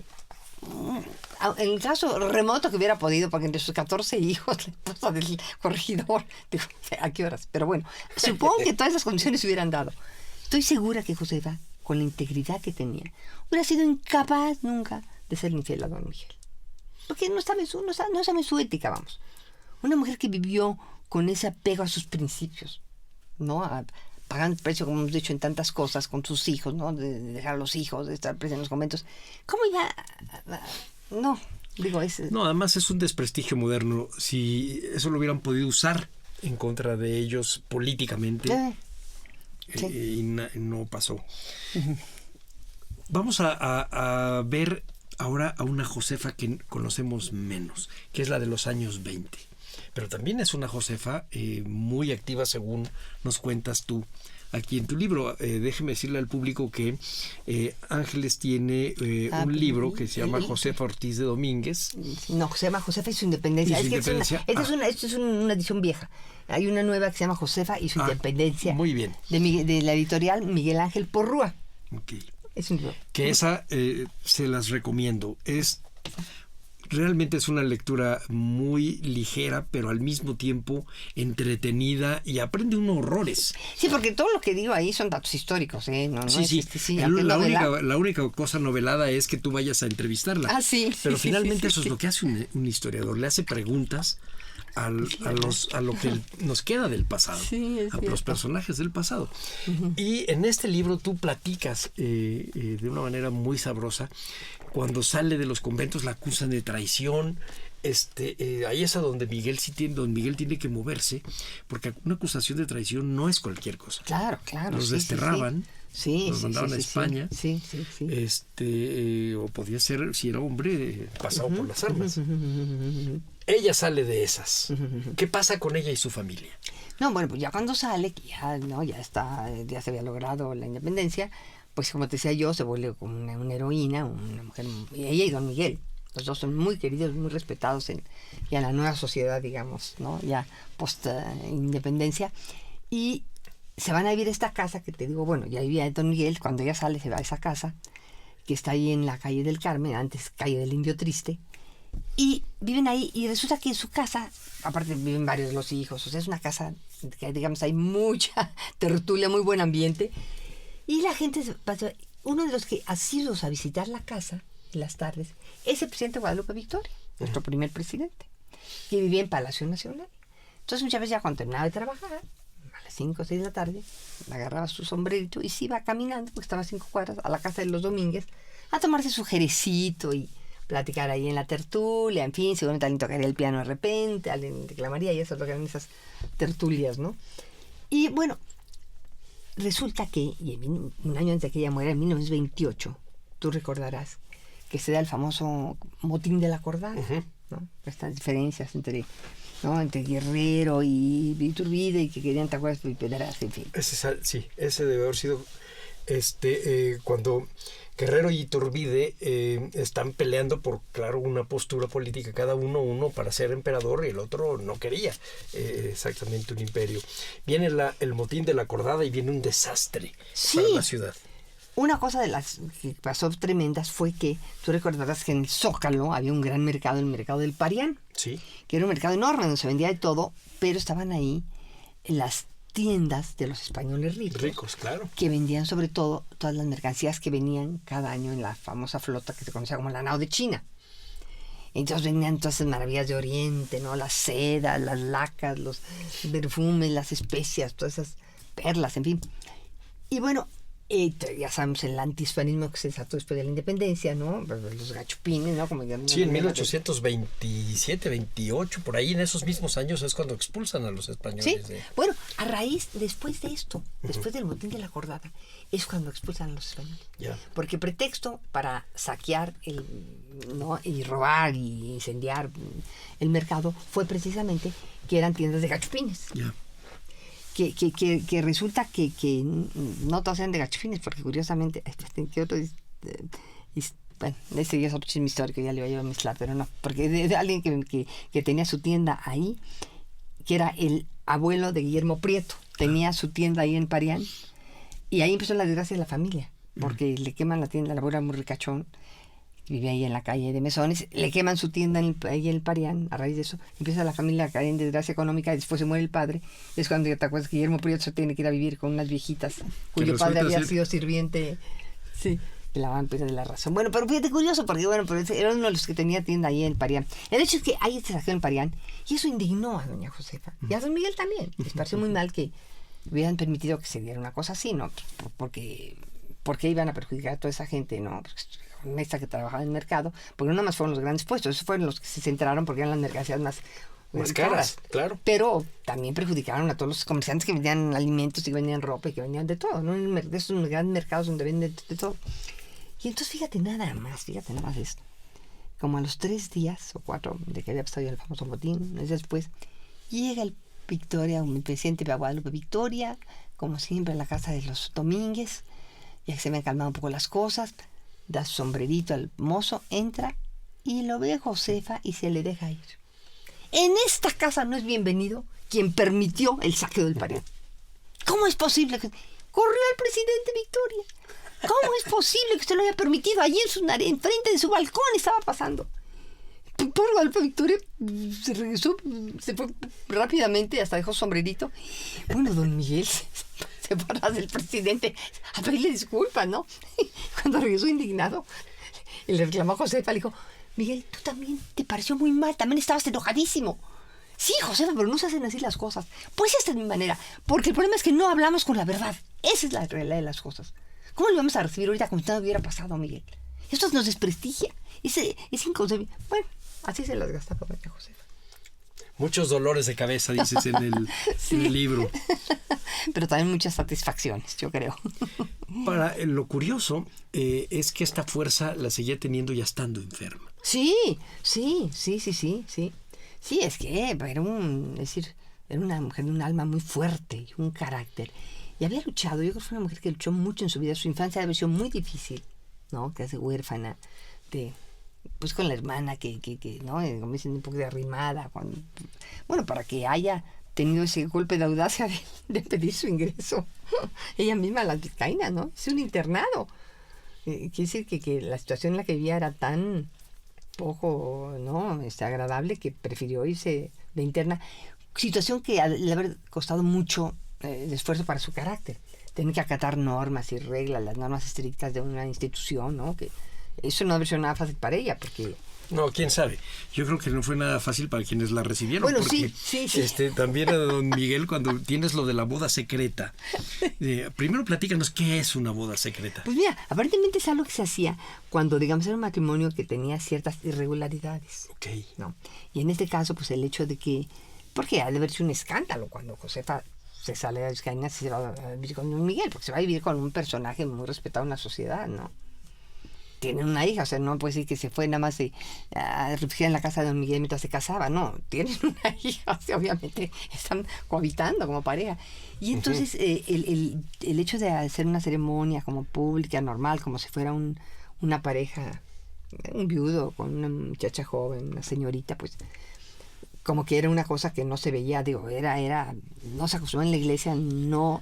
en el caso remoto que hubiera podido, porque entre sus 14 hijos, la esposa del corregidor, digo, ¿a qué horas? Pero bueno, supongo que todas esas condiciones se hubieran dado. Estoy segura que Josefa, con la integridad que tenía, hubiera sido incapaz nunca de ser infiel a don Miguel. Porque no sabe su ética, vamos. Una mujer que vivió con ese apego a sus principios, ¿no? Pagando precio, como hemos dicho, en tantas cosas con sus hijos, ¿no? De dejar a los hijos, de estar presos en los conventos. ¿Cómo iba? No, digo, no, además es un desprestigio moderno. Si eso lo hubieran podido usar en contra de ellos políticamente, y no pasó. Vamos a ver ahora a una Josefa que conocemos menos, que es la de los años 20. Pero también es una Josefa muy activa, según nos cuentas tú, aquí en tu libro. Déjeme decirle al público que Ángeles tiene un libro que se llama Josefa Ortiz de Domínguez. No, se llama Josefa y su independencia. Esta es una edición vieja. Hay una nueva que se llama Josefa y su independencia. Muy bien. De la editorial Miguel Ángel Porrúa. Okay. Es un libro. Que esa se las recomiendo. Realmente es una lectura muy ligera, pero al mismo tiempo entretenida, y aprende unos horrores. Sí, porque todo lo que digo ahí son datos históricos, ¿eh? Sí. La única cosa novelada es que tú vayas a entrevistarla. Ah, sí. Pero finalmente eso es lo que hace un historiador. Le hace preguntas a lo que nos queda del pasado, a los personajes del pasado. Y en este libro tú platicas de una manera muy sabrosa. Cuando sale de los conventos la acusan de traición. Ahí es a donde Miguel tiene que moverse, porque una acusación de traición no es cualquier cosa. Claro. Los desterraban. Los mandaban a España. Sí. O podía ser, si era hombre, pasado por las armas. Ella sale de esas. ¿Qué pasa con ella y su familia? No, bueno, pues ya cuando sale, que ya se había logrado la independencia, pues como te decía yo, se vuelve como una heroína, una mujer, ella y don Miguel. Los dos son muy queridos, muy respetados ya en la nueva sociedad, digamos, ¿no? Ya post-independencia. Y se van a vivir a esta casa que te digo, bueno, ya vivía don Miguel. Cuando ella sale, se va a esa casa que está ahí en la calle del Carmen, antes calle del Indio Triste. Y viven ahí, y resulta que en su casa, aparte viven varios de los hijos, o sea, es una casa que, digamos, hay mucha tertulia, muy buen ambiente. Y la gente, uno de los que asiduos a visitar la casa en las tardes es el presidente Guadalupe Victoria, nuestro primer presidente, que vivía en Palacio Nacional. Entonces muchas veces ya cuando terminaba de trabajar, a las 5 o 6 de la tarde, agarraba su sombrerito y se iba caminando, porque estaba a 5 cuadras, a la casa de los Domínguez, a tomarse su jerecito y platicar ahí en la tertulia, en fin, seguramente alguien tocaría el piano de repente, alguien declamaría, y eso tocarían esas tertulias, ¿no? Y bueno, resulta que, un año antes de que ella muera, en 1928, tú recordarás que se da el famoso motín de la Acordada, ¿no? Estas diferencias entre Guerrero y Iturbide, y que querían, ¿te acuerdas? Pederas, en fin. Ese debe haber sido cuando Guerrero y Iturbide están peleando por, claro, una postura política, cada uno para ser emperador, y el otro no quería exactamente un imperio. Viene el motín de la Acordada y viene un desastre para la ciudad. Una cosa de las que pasó tremendas fue que tú recordarás que en el Zócalo había un gran mercado, el mercado del Parián, que era un mercado enorme donde se vendía de todo, pero estaban ahí las tiendas de los españoles ricos, claro, que vendían sobre todo todas las mercancías que venían cada año en la famosa flota que se conocía como la nao de China. Entonces venían todas esas maravillas de Oriente, ¿no? Las sedas, las lacas, los perfumes, las especias, todas esas perlas, en fin. Y bueno, ya sabemos el antihispanismo que se desató después de la independencia, ¿no? Los gachupines, ¿no? Como en 1827, 28, por ahí en esos mismos años es cuando expulsan a los españoles. Sí, bueno, a raíz, después de esto, después del motín de la Acordada, es cuando expulsan a los españoles. Porque pretexto para saquear y robar y incendiar el mercado fue precisamente que eran tiendas de gachupines. Que resulta que no todas eran de gachupines, porque curiosamente, bueno, ese ya es otro chisme histórico, ya le voy a mezclar, pero no, porque de alguien que tenía su tienda ahí, que era el abuelo de Guillermo Prieto, tenía su tienda ahí en Parián, y ahí empezó la desgracia de la familia, porque le queman la tienda, la abuela era muy ricachón, vivía ahí en la calle de Mesones, le queman su tienda ahí en el Parián. A raíz de eso empieza la familia a caer en desgracia económica, y después se muere el padre. Es cuando ya te acuerdas que Guillermo Prieto se tiene que ir a vivir con unas viejitas cuyo padre había sido sirviente de la vampira de la razón. Bueno, pero fíjate, curioso, porque pero era uno de los que tenía tienda ahí en el Parián. El hecho es que ahí se saqueó en Parián, y eso indignó a doña Josefa y a don Miguel también. Les pareció muy mal que hubieran permitido que se diera una cosa así, ¿no? Porque iban a perjudicar a toda esa gente, ¿no? Esta que trabajaba en el mercado, porque no nada más fueron los grandes puestos, esos fueron los que se centraron porque eran las mercancías más caras, claro. Pero también perjudicaron a todos los comerciantes que vendían alimentos y que vendían ropa y que vendían de todo, ¿no? De esos grandes mercados donde venden de todo. Y entonces fíjate nada más esto. Como a los 3 días o 4 de que había pasado el famoso motín, meses después, llega el presidente Guadalupe Victoria como siempre, a la casa de los Domínguez, ya que se me han calmado un poco las cosas, da su sombrerito al mozo, entra y lo ve Josefa y se le deja ir. En esta casa no es bienvenido quien permitió el saqueo del paredón. ¿Cómo es posible que... Corrió al presidente Victoria. ¿Cómo es posible que usted lo haya permitido? Allí enfrente de su balcón estaba pasando. Por Guadalupe Victoria se regresó, se fue rápidamente, hasta dejó su sombrerito. Bueno, don Miguel se fue atrás del presidente a pedirle disculpas, ¿no? Cuando regresó indignado, y le reclamó a Josefa, le dijo: Miguel, tú también te pareció muy mal, también estabas enojadísimo. Sí, Josefa, pero no se hacen así las cosas. Pues esta es mi manera, porque el problema es que no hablamos con la verdad. Esa es la realidad de las cosas. ¿Cómo lo vamos a recibir ahorita como si nada hubiera pasado, Miguel? Esto nos desprestigia, es inconcebible. Bueno, así se las gastaba doña Josefa. Muchos dolores de cabeza, dices en el, Sí. en el libro. Pero también muchas satisfacciones, yo creo. Lo curioso es que esta fuerza la seguía teniendo ya estando enferma. Sí. Sí, es que era una mujer de un alma muy fuerte y un carácter. Y había luchado, yo creo que fue una mujer que luchó mucho en su vida. Su infancia había sido muy difícil, ¿no? Que hace huérfana, pues con la hermana que ¿no? Como dicen, un poco de arrimada. Bueno, para que haya tenido ese golpe de audacia de pedir su ingreso. Ella misma a las vizcaínas, ¿no? Es un internado. Quiere decir que la situación en la que vivía era tan poco, ¿no? Agradable, que prefirió irse de interna. Situación que le haber costado mucho de esfuerzo para su carácter. Tener que acatar normas y reglas, las normas estrictas de una institución, ¿no? Que eso no ha sido nada fácil para ella, porque... No, quién sabe. Yo creo que no fue nada fácil para quienes la recibieron. Bueno, porque, sí. También a don Miguel, cuando tienes lo de la boda secreta. Primero platícanos qué es una boda secreta. Pues mira, aparentemente es algo que se hacía cuando, digamos, era un matrimonio que tenía ciertas irregularidades. Ok. ¿No? Y en este caso, pues el hecho de que... Porque ha de haber sido un escándalo cuando Josefa se sale de Vizcaínas y se va a vivir con don Miguel, porque se va a vivir con un personaje muy respetado en la sociedad, ¿no? Tienen una hija, o sea, no puede decir que se fue nada más a refugiar en la casa de don Miguel mientras se casaba, no, tienen una hija, o sea, obviamente están cohabitando como pareja. Y entonces el hecho de hacer una ceremonia como pública, normal, como si fuera una pareja, un viudo con una muchacha joven, una señorita, pues como que era una cosa que no se veía, digo, no se acostumbraba en la iglesia, no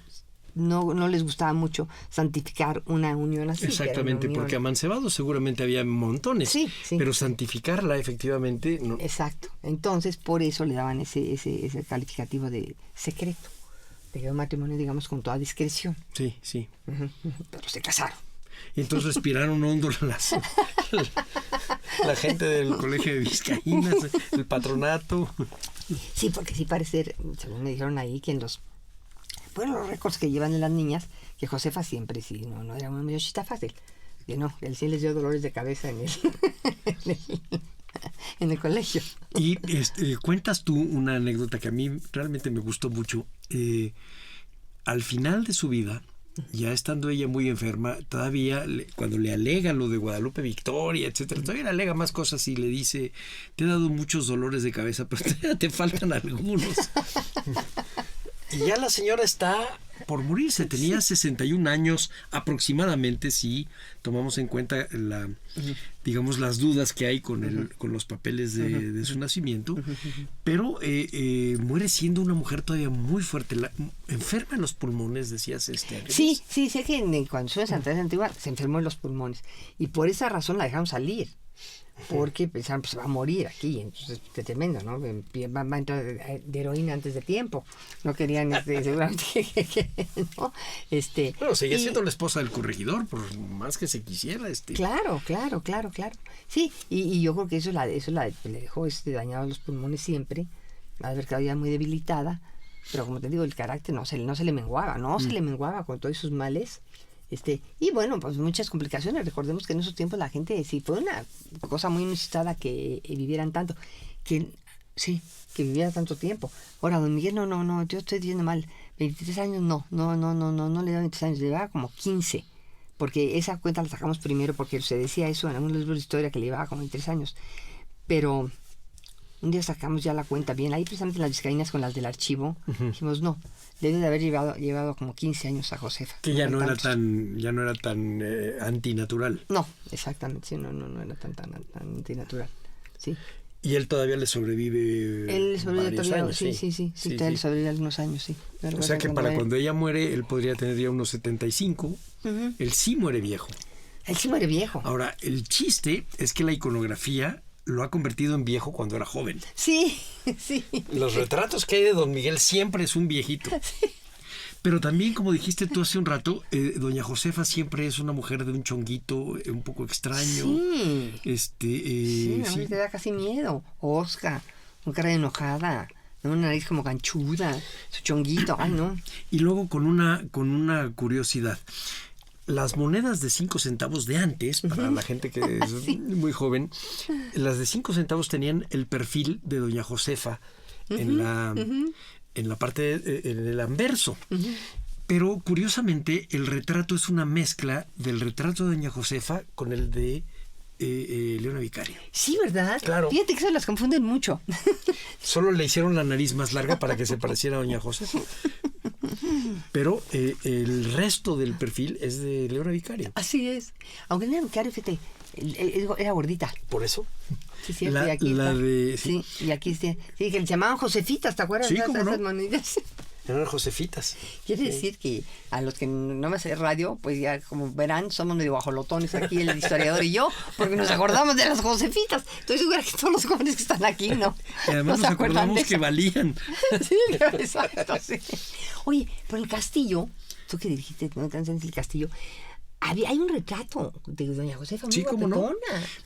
les gustaba mucho santificar una unión así. Exactamente, porque amancebados seguramente había montones, sí. Pero santificarla efectivamente no. Exacto, entonces por eso le daban ese calificativo de secreto, de que era un matrimonio, digamos, con toda discreción. Sí. Pero se casaron. Y entonces respiraron hondo la gente del colegio de Vizcaínas, el patronato. Sí, porque sí parece, según me dijeron ahí, que en los récords que llevan de las niñas, que Josefa siempre sí, no era una muchachita fácil, que no, él sí les dio dolores de cabeza en el colegio. Y cuentas tú una anécdota que a mí realmente me gustó mucho. Al final de su vida, ya estando ella muy enferma, todavía cuando le alega lo de Guadalupe Victoria, etcétera, todavía le alega más cosas y le dice: te he dado muchos dolores de cabeza, pero todavía te faltan algunos. Y ya la señora está por morirse, tenía 61 años aproximadamente, si tomamos en cuenta digamos las dudas que hay con los papeles de su nacimiento, pero muere siendo una mujer todavía muy fuerte, enferma en los pulmones, decías Sí, sé que cuando fue en Santa Teresa Antigua se enfermó en los pulmones y por esa razón la dejaron salir. Porque pensaban, pues va a morir aquí, entonces qué tremendo, ¿no? Va a entrar de heroína antes de tiempo. No querían, seguramente, ¿no? Bueno, seguía siendo la esposa del corregidor, por más que se quisiera. Claro. Sí, y yo creo que eso le dejó dañados los pulmones siempre, a ver que había muy debilitada, pero como te digo, el carácter no se le menguaba, se le menguaba con todos sus males. Y bueno, pues muchas complicaciones. Recordemos que en esos tiempos la gente, sí, fue una cosa muy inusitada que vivieran tanto, que viviera tanto tiempo. Ahora, don Miguel, no, yo estoy diciendo mal, 23 años no le da 23 años, le daba como 15, porque esa cuenta la sacamos primero porque se decía eso en algunos libros de historia que le llevaba como 23 años, pero un día sacamos ya la cuenta bien, ahí precisamente en las vizcaínas con las del archivo, dijimos, no, debe de haber llevado como 15 años a Josefa. Que ya no era tan antinatural. No, exactamente, sí, no era tan antinatural, sí. Y él todavía le sobrevive Él sobrevive varios todavía, años. sí, todavía le sobrevive algunos años, sí. O sea que para cuando ella muere, él podría tener ya unos 75. Él sí muere viejo. Él sí muere viejo. Ahora, el chiste es que la iconografía lo ha convertido en viejo cuando era joven. Sí, sí. Los retratos que hay de Don Miguel siempre es un viejito. Sí. Pero también, como dijiste tú hace un rato, doña Josefa siempre es una mujer de un chonguito un poco extraño. Sí. Sí, sí. Te da casi miedo. Oscar, una cara enojada, una nariz como ganchuda, su chonguito, ay no. Y luego con una curiosidad. Las monedas de 5 centavos de antes, para la gente que es muy joven, las de 5 centavos tenían el perfil de doña Josefa en la parte del anverso. Pero curiosamente el retrato es una mezcla del retrato de doña Josefa con el de Leona Vicario. Sí, ¿verdad? Claro. Fíjate que se las confunden mucho. Solo le hicieron la nariz más larga para que se pareciera a doña Josefa. Pero el resto del perfil es de Leona Vicario. Así es. Aunque Leona Vicario, fíjate, era gordita. ¿Por eso? Sí, cierto. Y aquí está. Sí, y aquí sí, que le llamaban Josefitas, ¿te acuerdas? Sí, ¿cómo no? Esas moneditas. Eran Josefitas. Quiere decir que a los que no me hace radio, pues ya como verán, somos medio bajolotones aquí, el historiador y yo, porque nos acordamos de las Josefitas. Estoy segura que todos los jóvenes que están aquí, ¿no? Y además nos acordamos que valían. Sí, exacto, sí. Oye, por el castillo, tú que dirigiste el castillo, hay un retrato de doña Josefa muy guapetona. ¿Cómo no?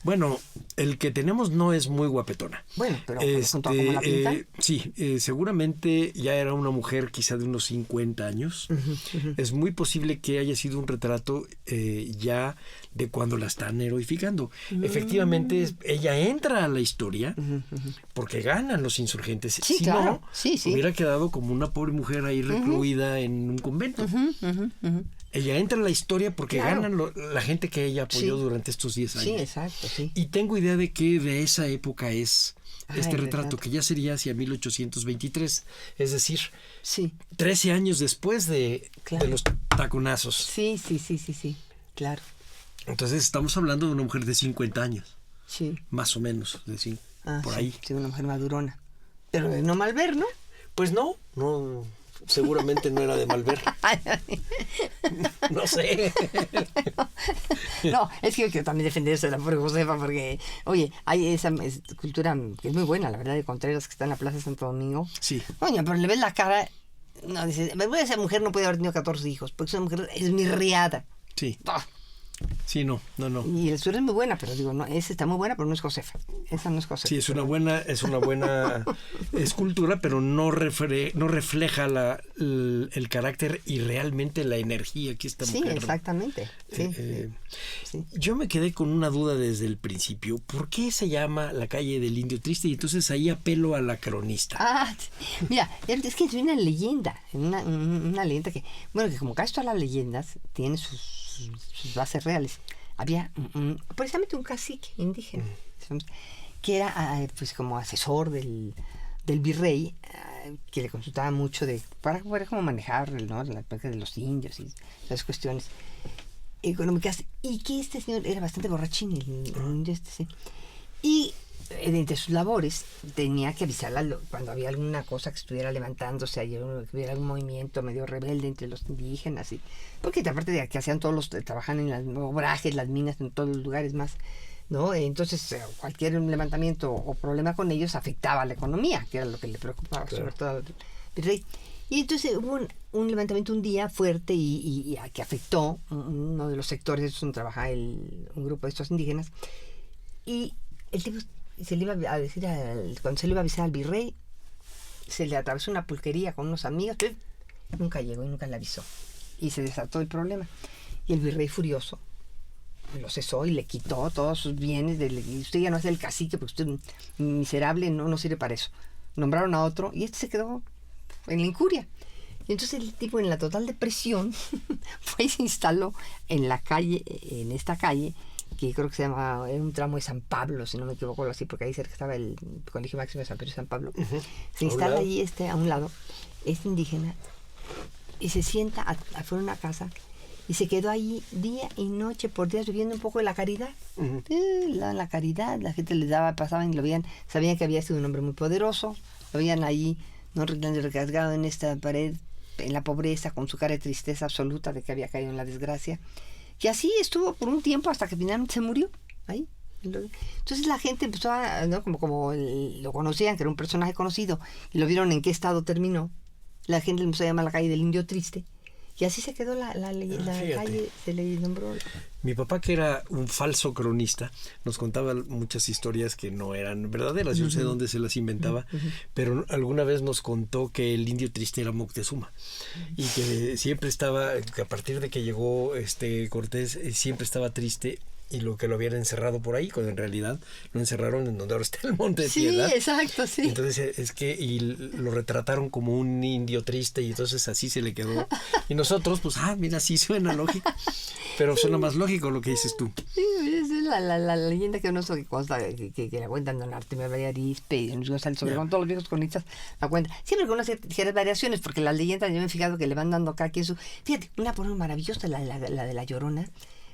Bueno, el que tenemos no es muy guapetona. Bueno, pero junto a cómo la pintan. Sí, seguramente ya era una mujer quizá de unos 50 años. Es muy posible que haya sido un retrato ya de cuando la están heroificando. Efectivamente, ella entra a la historia porque ganan los insurgentes. Sí, si claro. no, hubiera quedado como una pobre mujer ahí recluida en un convento. Ella entra en la historia porque ganan la gente que ella apoyó durante estos 10 años. Sí, exacto, sí. Y tengo idea de que de esa época es este retrato, que ya sería hacia 1823. Es decir, 13 años después de los taconazos. Sí, claro. Entonces estamos hablando de una mujer de 50 años. Sí. Más o menos, por ahí. Sí, una mujer madurona. Pero de no mal ver, ¿no? Pues no. Seguramente no era de mal ver. No sé. No, es que yo quiero también defenderse de la pobre Josefa porque, oye, hay esa cultura que es muy buena, la verdad, de Contreras, que está en la Plaza de Santo Domingo. Sí. Oye, pero le ves la cara, no, dices, esa mujer no puede haber tenido 14 hijos, porque esa mujer es mirriada. Sí. Sí, no. Y el sur es muy buena, pero digo, no, esa está muy buena, pero no es Josefa. Esa no es Josefa. Sí, es una buena escultura, pero no refleja el carácter y realmente la energía que esta mujer. Sí, exactamente. Sí. Yo me quedé con una duda desde el principio. ¿Por qué se llama la calle del Indio Triste? Y entonces ahí apelo a la cronista. Mira, es que es una leyenda, una leyenda que, bueno, que como casi todas las leyendas tienen sus bases reales. Había precisamente un cacique indígena que era pues como asesor del virrey, que le consultaba mucho para poder cómo manejar, ¿no?, la pesca de los indios y las cuestiones económicas, y que este señor era bastante borrachín, el indio sí. Y entre sus labores tenía que avisarla cuando había alguna cosa que estuviera levantándose, que hubiera algún movimiento medio rebelde entre los indígenas, porque aparte de que hacían trabajan en las obrajes, las minas, en todos los lugares más, ¿no? Entonces cualquier levantamiento o problema con ellos afectaba la economía, que era lo que le preocupaba, sobre todo al virrey. Y entonces hubo un levantamiento un día fuerte y que afectó uno de los sectores donde trabajaba un grupo de estos indígenas, y el tipo se le iba a decir cuando se le iba a avisar al virrey, se le atravesó una pulquería con unos amigos, nunca llegó y nunca le avisó, y se desató el problema, y el virrey furioso lo cesó y le quitó todos sus bienes, y usted ya no es el cacique porque usted es miserable, no sirve para eso. Nombraron a otro y este se quedó en la incuria. Y entonces el tipo, en la total depresión, fue y se instaló en esta calle, que creo que se llama, era un tramo de San Pablo, si no me equivoco, algo así, porque ahí cerca estaba el Colegio Máximo de San Pedro y San Pablo. Se instala ahí a un lado, este indígena, y se sienta afuera de una casa, y se quedó ahí día y noche por días viviendo un poco de la caridad. La caridad, la gente le daba, pasaban y lo veían, sabían que había sido un hombre muy poderoso, lo veían ahí, no recargado en esta pared, en la pobreza, con su cara de tristeza absoluta de que había caído en la desgracia. Y así estuvo por un tiempo hasta que finalmente se murió ahí. Entonces la gente empezó a, ¿no? como lo conocían, que era un personaje conocido, y lo vieron en qué estado terminó, la gente le empezó a llamar la calle del Indio Triste. Y así se quedó la calle, se le nombró. Mi papá, que era un falso cronista, nos contaba muchas historias que no eran verdaderas. Yo sé dónde se las inventaba, pero alguna vez nos contó que el Indio Triste era Moctezuma y que siempre estaba, que a partir de que llegó Cortés, siempre estaba triste. Y lo que lo habían encerrado por ahí, cuando en realidad lo encerraron en donde ahora está el Monte de Piedad. Sí, exacto, sí. Entonces es que y lo retrataron como un indio triste y entonces así se le quedó. Y nosotros, pues, mira, sí suena lógico, pero suena más lógico lo que dices tú. Sí, es la leyenda que uno consta, que la cuentan don Artemio María Arizpe y don Luis González Obregón, todos los viejos cronistas la cuentan. Siempre con unas ciertas variaciones, porque las leyendas, yo me he fijado que le van dando acá, que eso. Fíjate, una por una maravillosa, la de la Llorona,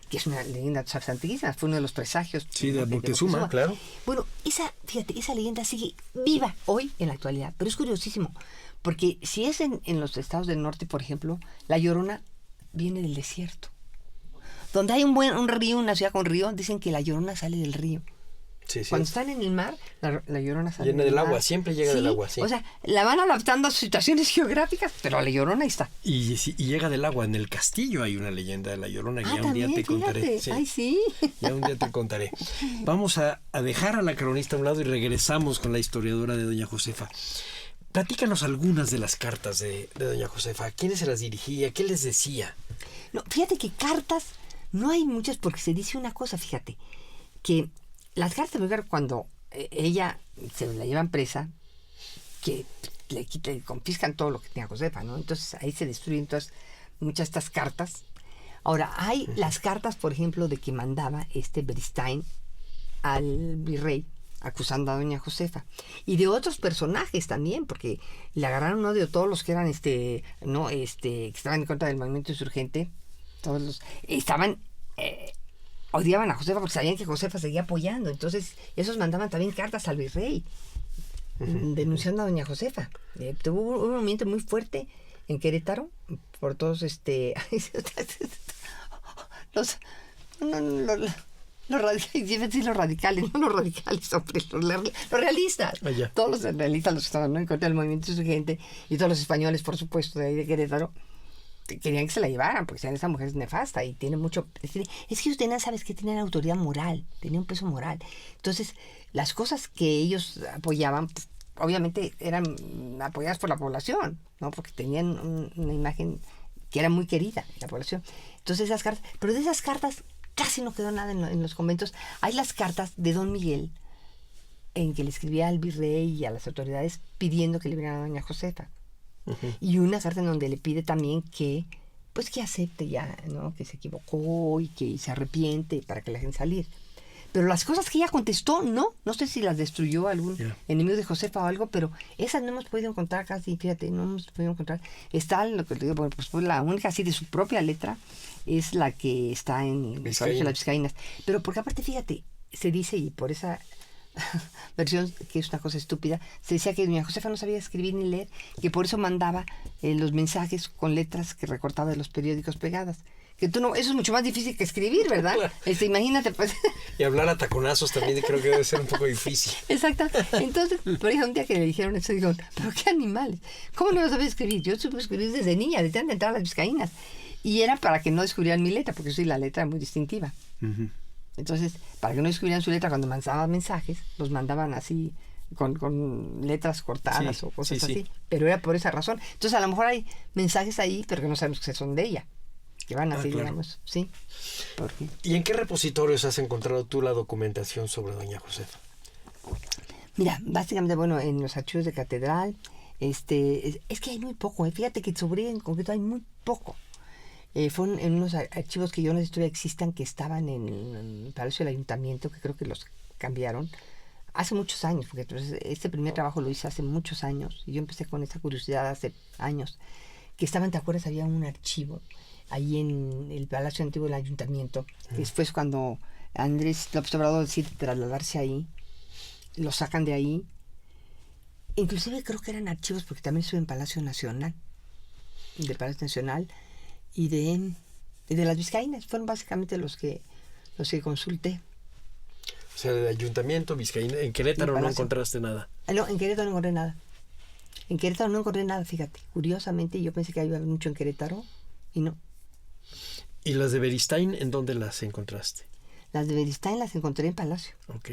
que es una leyenda antigua, fue uno de los presagios. Sí, de Moctezuma, claro. Bueno, esa leyenda sigue viva hoy en la actualidad, pero es curiosísimo, porque si es en los estados del norte, por ejemplo, la Llorona viene del desierto. Donde hay un río, una ciudad con río, dicen que la Llorona sale del río. Sí, sí. Cuando están en el mar, la Llorona sale del agua, siempre llega del agua, sí. O sea, la van adaptando a situaciones geográficas, pero la Llorona ahí está. Y llega del agua. En el castillo hay una leyenda de la Llorona que ya un día te contaré. Sí. Ay, sí. Ya un día te contaré. Vamos a dejar a la cronista a un lado y regresamos con la historiadora de doña Josefa. Platícanos algunas de las cartas de doña Josefa. ¿A quiénes se las dirigía? ¿Qué les decía? No, fíjate que cartas no hay muchas, porque se dice una cosa, fíjate, que las cartas, cuando ella se la llevan presa, que le confiscan todo lo que tenía Josefa, ¿no? Entonces ahí se destruyen muchas de estas cartas. Ahora, hay las cartas, por ejemplo, de que mandaba Beristain al virrey acusando a doña Josefa, y de otros personajes también, porque le agarraron odio a todos los que eran que estaban en contra del movimiento insurgente. Todos los estaban odiaban a Josefa porque sabían que Josefa seguía apoyando. Entonces esos mandaban también cartas al virrey denunciando a doña Josefa. Tuvo un movimiento muy fuerte en Querétaro por todos los radicales, no los radicales, hombre, los realistas. Todos los realistas, los que estaban en contra del movimiento insurgente, y todos los españoles, por supuesto, de ahí de Querétaro, querían que se la llevaran, porque esa mujer es nefasta y tiene mucho. Es que ellos tenían, ¿sabes qué? Tenían autoridad moral, tenían un peso moral. Entonces, las cosas que ellos apoyaban, pues, obviamente eran apoyadas por la población, ¿no? Porque tenían una imagen que era muy querida en la población. Entonces, esas cartas, pero de esas cartas casi no quedó nada en los conventos. Hay las cartas de don Miguel, en que le escribía al virrey y a las autoridades pidiendo que liberaran a doña Josefa. Y una carta en donde le pide también que acepte ya, ¿no? Que se equivocó y que se arrepiente para que la dejen salir. Pero las cosas que ella contestó, no sé si las destruyó algún enemigo de Josefa o algo, pero esas no hemos podido encontrar casi, fíjate, no hemos podido encontrar. Está lo que te digo, pues la única así de su propia letra es la que está en el Colegio de las Vizcaínas. Pero porque aparte, fíjate, se dice, y por esa versión, que es una cosa estúpida, se decía que doña Josefa no sabía escribir ni leer, que por eso mandaba los mensajes con letras que recortaba de los periódicos pegadas. Que eso es mucho más difícil que escribir, ¿verdad? Claro. Imagínate, pues. Y hablar a taconazos también creo que debe ser un poco difícil. Exacto. Entonces, por ejemplo, un día que le dijeron eso, digo, pero qué animales, ¿cómo no sabía escribir? Yo supe escribir desde niña, desde antes de entrar a las Vizcaínas. Y era para que no descubrieran mi letra, porque sí, la letra es muy distintiva. Entonces, para que no descubrieran su letra, cuando mandaban mensajes, los mandaban así, con letras cortadas o cosas así. Pero era por esa razón. Entonces, a lo mejor hay mensajes ahí, pero que no sabemos que son de ella. Que van así, claro. Digamos, sí. Porque... ¿Y en qué repositorios has encontrado tú la documentación sobre doña Josefa? Mira, básicamente, en los archivos de catedral, es que hay muy poco, fíjate que sobre en concreto hay muy poco. fueron en unos archivos que yo no sé si todavía existan, que estaban en el Palacio del Ayuntamiento, que creo que los cambiaron hace muchos años, porque entonces este primer trabajo lo hice hace muchos años, y yo empecé con esta curiosidad hace años, que estaban, ¿te acuerdas? Había un archivo ahí en el Palacio Antiguo del Ayuntamiento, que después cuando Andrés López Obrador decide trasladarse ahí, lo sacan de ahí. Inclusive creo que eran archivos, porque también estuve en Palacio Nacional, del Palacio Nacional, y de las Vizcaínas. Fueron básicamente los que consulté. O sea, del Ayuntamiento, Vizcaína. En Querétaro no encontraste nada. No, en Querétaro no encontré nada. En Querétaro no encontré nada, fíjate. Curiosamente, yo pensé que había mucho en Querétaro, y no. ¿Y las de Beristain, en dónde las encontraste? Las de Beristain las encontré en Palacio. Ok.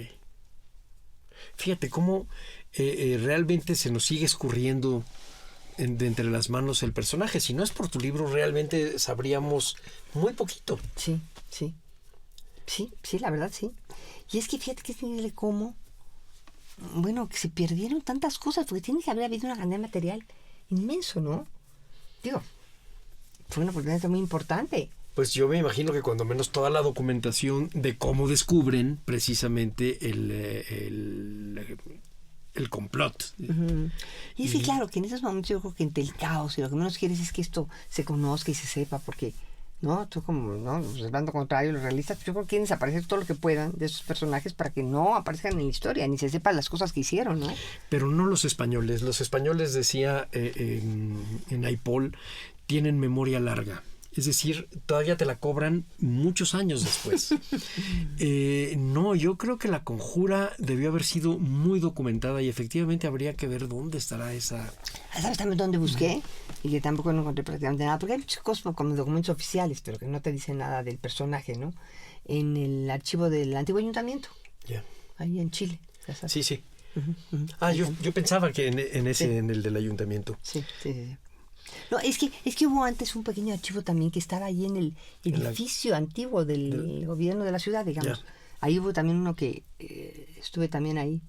Fíjate cómo realmente se nos sigue escurriendo de entre las manos el personaje. Si no es por tu libro, realmente sabríamos muy poquito. Sí, la verdad sí. Y es que fíjate que es increíble cómo, bueno, que se perdieron tantas cosas, porque tiene que haber habido una cantidad de material inmenso, ¿no? Digo, fue una oportunidad muy importante. Pues yo me imagino que cuando menos toda la documentación de cómo descubren precisamente el complot. Uh-huh. Y es que claro, que en esos momentos yo creo que entre el caos y lo que menos quieres es que esto se conozca y se sepa, porque, ¿no? Tú como, ¿no? Los bando contrario, los realistas, yo creo que quieren desaparecer todo lo que puedan de esos personajes para que no aparezcan en la historia, ni se sepan las cosas que hicieron, ¿no? Pero no los españoles. Los españoles, decía en Aipol, tienen memoria larga. Es decir, todavía te la cobran muchos años después. No, yo creo que La Conjura debió haber sido muy documentada y efectivamente habría que ver dónde estará esa... ¿Sabes también dónde busqué? Y que tampoco no encontré prácticamente nada, porque hay muchas cosas como documentos oficiales, pero que no te dicen nada del personaje, ¿no? En el archivo del antiguo ayuntamiento, ahí en Chile. Sí. Uh-huh. Yo pensaba que en ese, sí. En el del ayuntamiento. Sí. No, es que hubo antes un pequeño archivo también que estaba ahí en el edificio antiguo del gobierno de la ciudad, digamos. Ahí hubo también uno que estuve también ahí.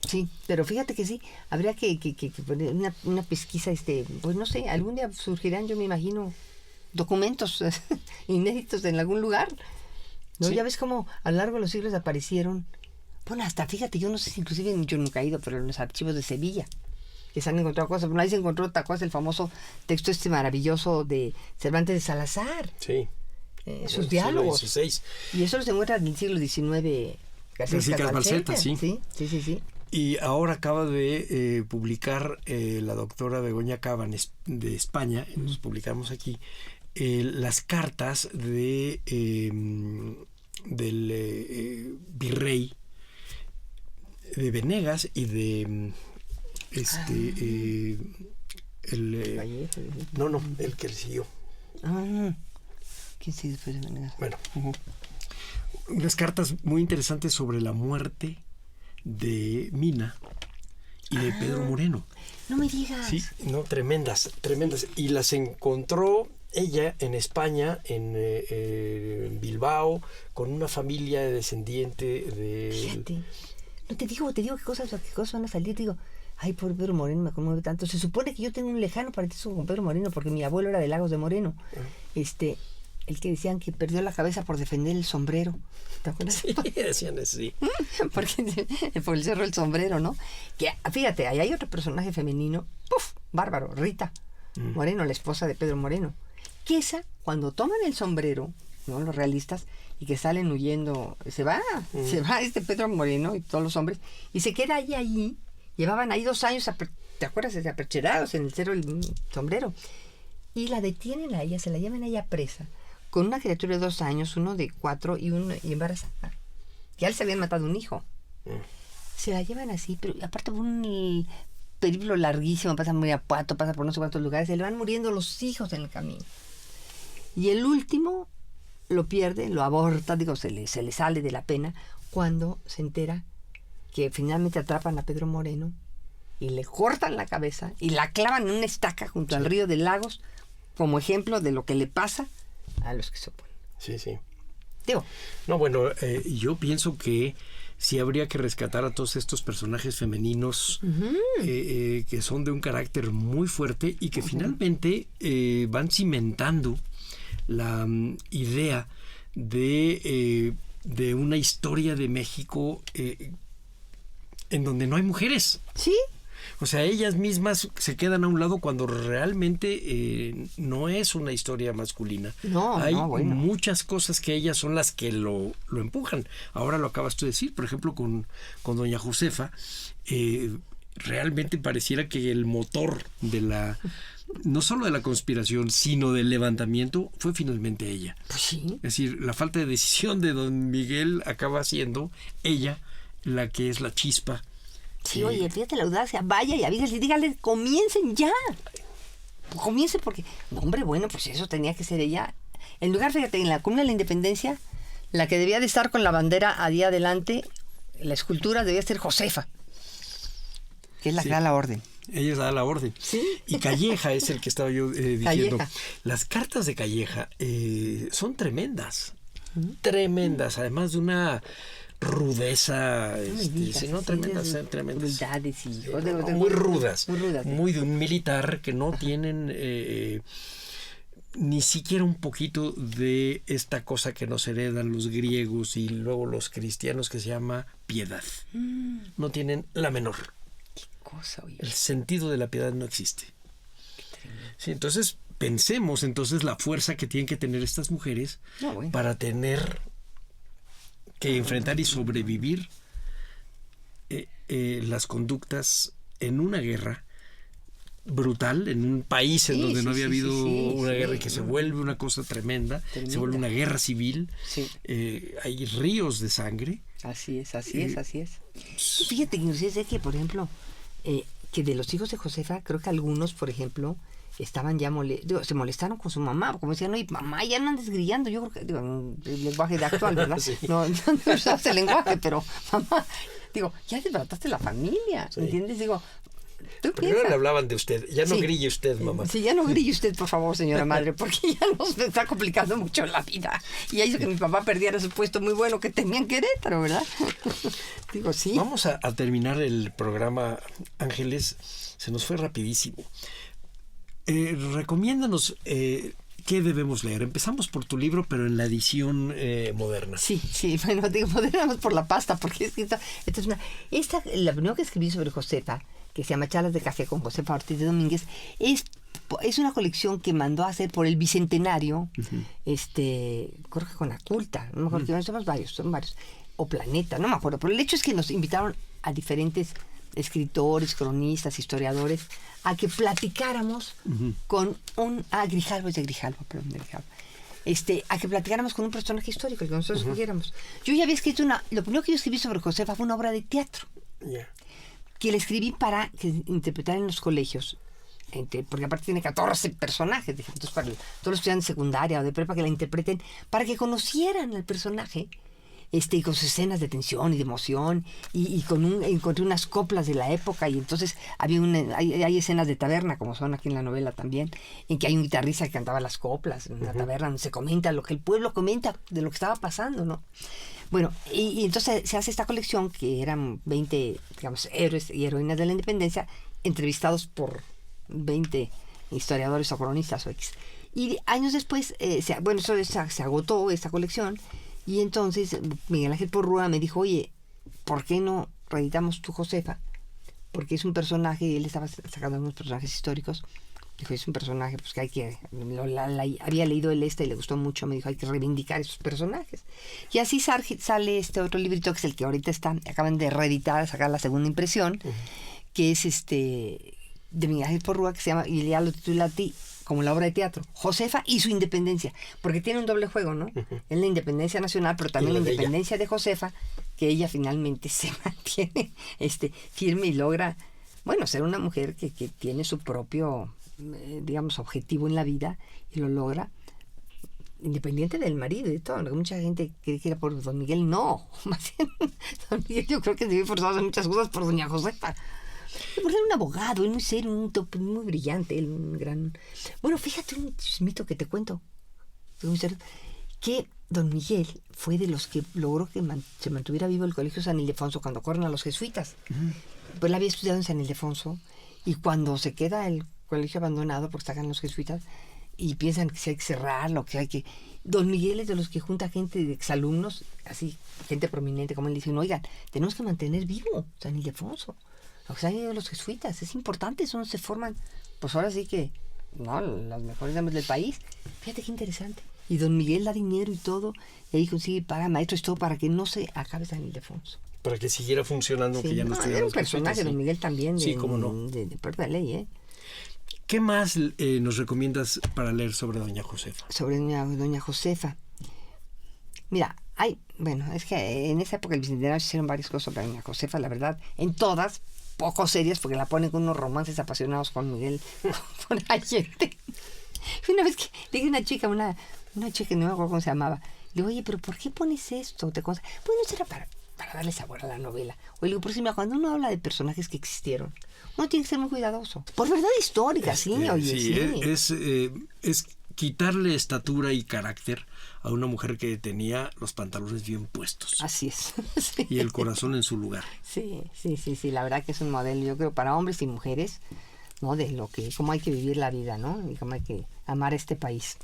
Sí, pero fíjate que sí, habría que poner una pesquisa, pues no sé, algún día surgirán, yo me imagino, documentos inéditos en algún lugar. ¿No? Sí. Ya ves cómo a lo largo de los siglos aparecieron, bueno, hasta fíjate, yo no sé si inclusive yo nunca he ido, pero en los archivos de Sevilla, que se han encontrado cosas. Bueno, ahí se encontró otra cosa, el famoso texto maravilloso de Cervantes de Salazar. Sí. Sus diálogos. XVI. Y eso se encuentra en el siglo XIX. García Balseta, sí. Sí. Y ahora acaba de publicar la doctora Begoña Caban de España, nos publicamos aquí, las cartas del virrey de Venegas y de... el que le siguió. ¿Quién sigue después de Venegas? Bueno, unas cartas muy interesantes sobre la muerte de Mina y de Pedro Moreno. No me digas. Sí, no, tremendas. Y las encontró ella en España, en Bilbao, con una familia descendiente de... Fíjate. No te digo qué cosas van a salir, digo... Ay, por Pedro Moreno me conmueve tanto. Se supone que yo tengo un lejano parentesco con Pedro Moreno, porque mi abuelo era de Lagos de Moreno. El que decían que perdió la cabeza por defender el sombrero. ¿Te acuerdas? Sí, decían eso, sí. Porque por el cerro del sombrero, ¿no? Que, fíjate, ahí hay otro personaje femenino, bárbaro, Rita Moreno, la esposa de Pedro Moreno. Que esa, cuando toman el sombrero, ¿no? Los realistas, y que salen huyendo, se va Pedro Moreno y todos los hombres, y se queda allí. Llevaban ahí 2 años, ¿te acuerdas? Apercherados en el cerro del sombrero. Y la detienen a ella, se la llevan a ella presa, con una criatura de 2 años, uno de 4 y embarazada. Ya les habían matado un hijo. Se la llevan así, pero aparte por un periplo larguísimo, pasa muy a Pato, pasa por no sé cuántos lugares, se le van muriendo los hijos en el camino. Y el último lo pierde, lo aborta, se le sale de la pena, cuando se entera que finalmente atrapan a Pedro Moreno y le cortan la cabeza y la clavan en una estaca junto al río de Lagos, como ejemplo de lo que le pasa a los que se oponen. Sí. Digo. No, bueno, yo pienso que sí habría que rescatar a todos estos personajes femeninos que son de un carácter muy fuerte y que finalmente van cimentando la idea de una historia de México en donde no hay mujeres. Sí. O sea, ellas mismas se quedan a un lado cuando realmente no es una historia masculina. Hay muchas cosas que ellas son las que lo empujan. Ahora lo acabas tú de decir, por ejemplo, con doña Josefa, realmente pareciera que el motor de no solo de la conspiración, sino del levantamiento, fue finalmente ella. Pues sí. Es decir, la falta de decisión de don Miguel acaba siendo ella la que es la chispa. Sí, oye, fíjate la audacia, vaya y avísale, dígale, comiencen ya. Comiencen porque, no, hombre, bueno, pues eso tenía que ser ella. En lugar, fíjate, en la Columna de la Independencia, la que debía de estar con la bandera a día adelante, la escultura debía ser Josefa, que es la que da la orden. Ella da la orden. ¿Sí? Y Calleja es el que estaba yo diciendo. Calleja. Las cartas de Calleja son tremendas. Tremendas, además de una rudeza, tremendas. Crueldades y muy rudas. Muy de un militar que no tienen ni siquiera un poquito de esta cosa que nos heredan los griegos y luego los cristianos, que se llama piedad. No tienen la menor. Qué cosa, oye. El sentido de la piedad no existe. Sí, entonces pensemos la fuerza que tienen que tener estas mujeres para tener que enfrentar y sobrevivir las conductas en una guerra brutal, en un país en donde no había habido una guerra y que se vuelve una cosa tremenda, se vuelve una guerra civil. Hay ríos de sangre. Así es. Fíjate que, por ejemplo, que de los hijos de Josefa, creo que algunos, por ejemplo, estaban ya se molestaron con su mamá, como decían, oye, mamá, ya no andes grillando. Yo creo que, en el lenguaje de actual, ¿verdad? Sí. No usaste el lenguaje, pero mamá, ya desbarataste la familia, ¿entiendes? Primero le hablaban de usted, ya no grille usted, mamá. Sí, ya no grille usted, por favor, señora madre, porque ya nos está complicando mucho la vida. Y hizo que mi papá perdiera su puesto muy bueno que tenía en Querétaro, ¿verdad? Sí. Vamos a terminar el programa, Ángeles, se nos fue rapidísimo. Recomiéndanos qué debemos leer. Empezamos por tu libro, pero en la edición moderna. Sí, bueno, moderna por la pasta, porque la primera que escribí sobre Josefa, que se llama Charlas de Café con Josefa Ortiz de Domínguez, es una colección que mandó a hacer por el Bicentenario, creo que con la Culta, no me acuerdo, son varios, o Planeta, no me acuerdo, pero el hecho es que nos invitaron a diferentes escritores, cronistas, historiadores, a que platicáramos con Grijalvo, a que platicáramos con un personaje histórico, el que nosotros escogiéramos. Yo ya había escrito lo primero que yo escribí sobre Josefa fue una obra de teatro, que la escribí para que interpretara en los colegios, porque aparte tiene 14 personajes, entonces para todos los estudiantes de secundaria o de prepa que la interpreten, para que conocieran al personaje, y con sus escenas de tensión y de emoción, y encontré unas coplas de la época, y entonces hay escenas de taberna, como son aquí en la novela también, en que hay un guitarrista que cantaba las coplas en una taberna, donde se comenta lo que el pueblo comenta de lo que estaba pasando, ¿no? Bueno, y entonces se hace esta colección, que eran 20, digamos, héroes y heroínas de la independencia, entrevistados por 20 historiadores o cronistas o X. Y años después, se agotó esta colección. Y entonces Miguel Ángel Porrúa me dijo, oye, ¿por qué no reeditamos tu Josefa? Porque es un personaje, y él estaba sacando unos personajes históricos. Dijo, es un personaje pues que hay que... había leído el y le gustó mucho, me dijo, hay que reivindicar esos personajes. Y así sale este otro librito, que es el que ahorita acaban de reeditar, sacar la segunda impresión, que es de Miguel Ángel Porrúa, que se llama, y ya lo titula como la obra de teatro, Josefa y su independencia, porque tiene un doble juego, ¿no? Es la independencia nacional, pero también la independencia de Josefa, que ella finalmente se mantiene firme y logra, ser una mujer que tiene su propio, digamos, objetivo en la vida, y lo logra independiente del marido y de todo. Mucha gente cree que era por don Miguel, no, más bien don Miguel yo creo que se vio forzado en muchas cosas por doña Josefa. Porque era un abogado, él muy serio, muy brillante, él un gran... Bueno, fíjate un mito que te cuento, que don Miguel fue de los que logró que se mantuviera vivo el Colegio San Ildefonso cuando corren a los jesuitas. Pues él había estudiado en San Ildefonso y cuando se queda el colegio abandonado porque sacan los jesuitas y piensan que hay que cerrarlo, que hay que... Don Miguel es de los que junta gente de exalumnos, así, gente prominente, como él dice, oigan, tenemos que mantener vivo San Ildefonso. Lo que se han ido los jesuitas, es importante, eso no se forman, pues ahora sí que, no, los mejores hombres del país. Fíjate qué interesante. Y don Miguel da dinero y todo, y ahí consigue pagar maestros y todo para que no se acabe San Ildefonso. Para que siguiera funcionando, Sí, que ya no estuviera era un los jesuitas, personaje, don Miguel también, Sí, cómo no. de propia ley, ¿eh? ¿Qué más nos recomiendas para leer sobre doña Josefa? Sobre doña Josefa. Mira, bueno, es que en esa época el Bicentenario se hicieron varias cosas sobre doña Josefa, la verdad, en todas, poco serias, porque la ponen con unos romances apasionados con Miguel, con la gente. Una vez que le dije a una chica que no me acuerdo cómo se llamaba, le digo, oye, pero ¿por qué pones esto? Bueno, será para darle sabor a la novela. O le digo, por si mira, cuando uno habla de personajes que existieron, uno tiene que ser muy cuidadoso. Por verdad histórica, sí, oye, sí. Es quitarle estatura y carácter a una mujer que tenía los pantalones bien puestos. Así es. Sí. Y el corazón en su lugar. Sí, la verdad que es un modelo, yo creo, para hombres y mujeres, ¿no? De cómo hay que vivir la vida, ¿no? Y cómo hay que amar este país,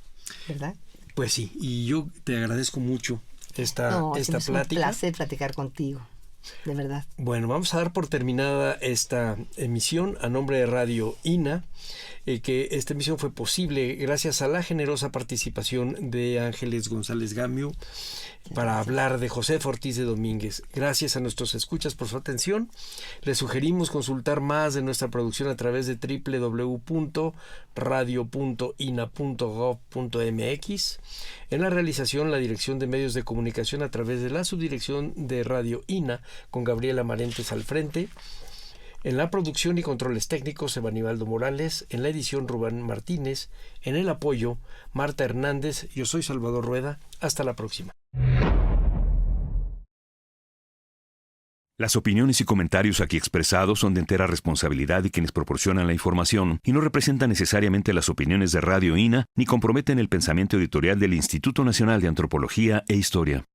¿verdad? Pues sí, y yo te agradezco mucho esta plática. Es un placer platicar contigo, de verdad. Bueno, vamos a dar por terminada esta emisión a nombre de Radio INA, que esta emisión fue posible gracias a la generosa participación de Ángeles González Gamio para hablar de Josefa Ortiz de Domínguez. Gracias a nuestros escuchas por su atención. Les sugerimos consultar más de nuestra producción a través de www.radio.ina.gov.mx. En la realización, la Dirección de Medios de Comunicación a través de la Subdirección de Radio INA, con Gabriela Marentes al frente. En la producción y controles técnicos, Evanibaldo Morales. En la edición, Rubén Martínez. En el apoyo, Marta Hernández. Yo soy Salvador Rueda. Hasta la próxima. Las opiniones y comentarios aquí expresados son de entera responsabilidad de quienes proporcionan la información y no representan necesariamente las opiniones de Radio INA ni comprometen el pensamiento editorial del Instituto Nacional de Antropología e Historia.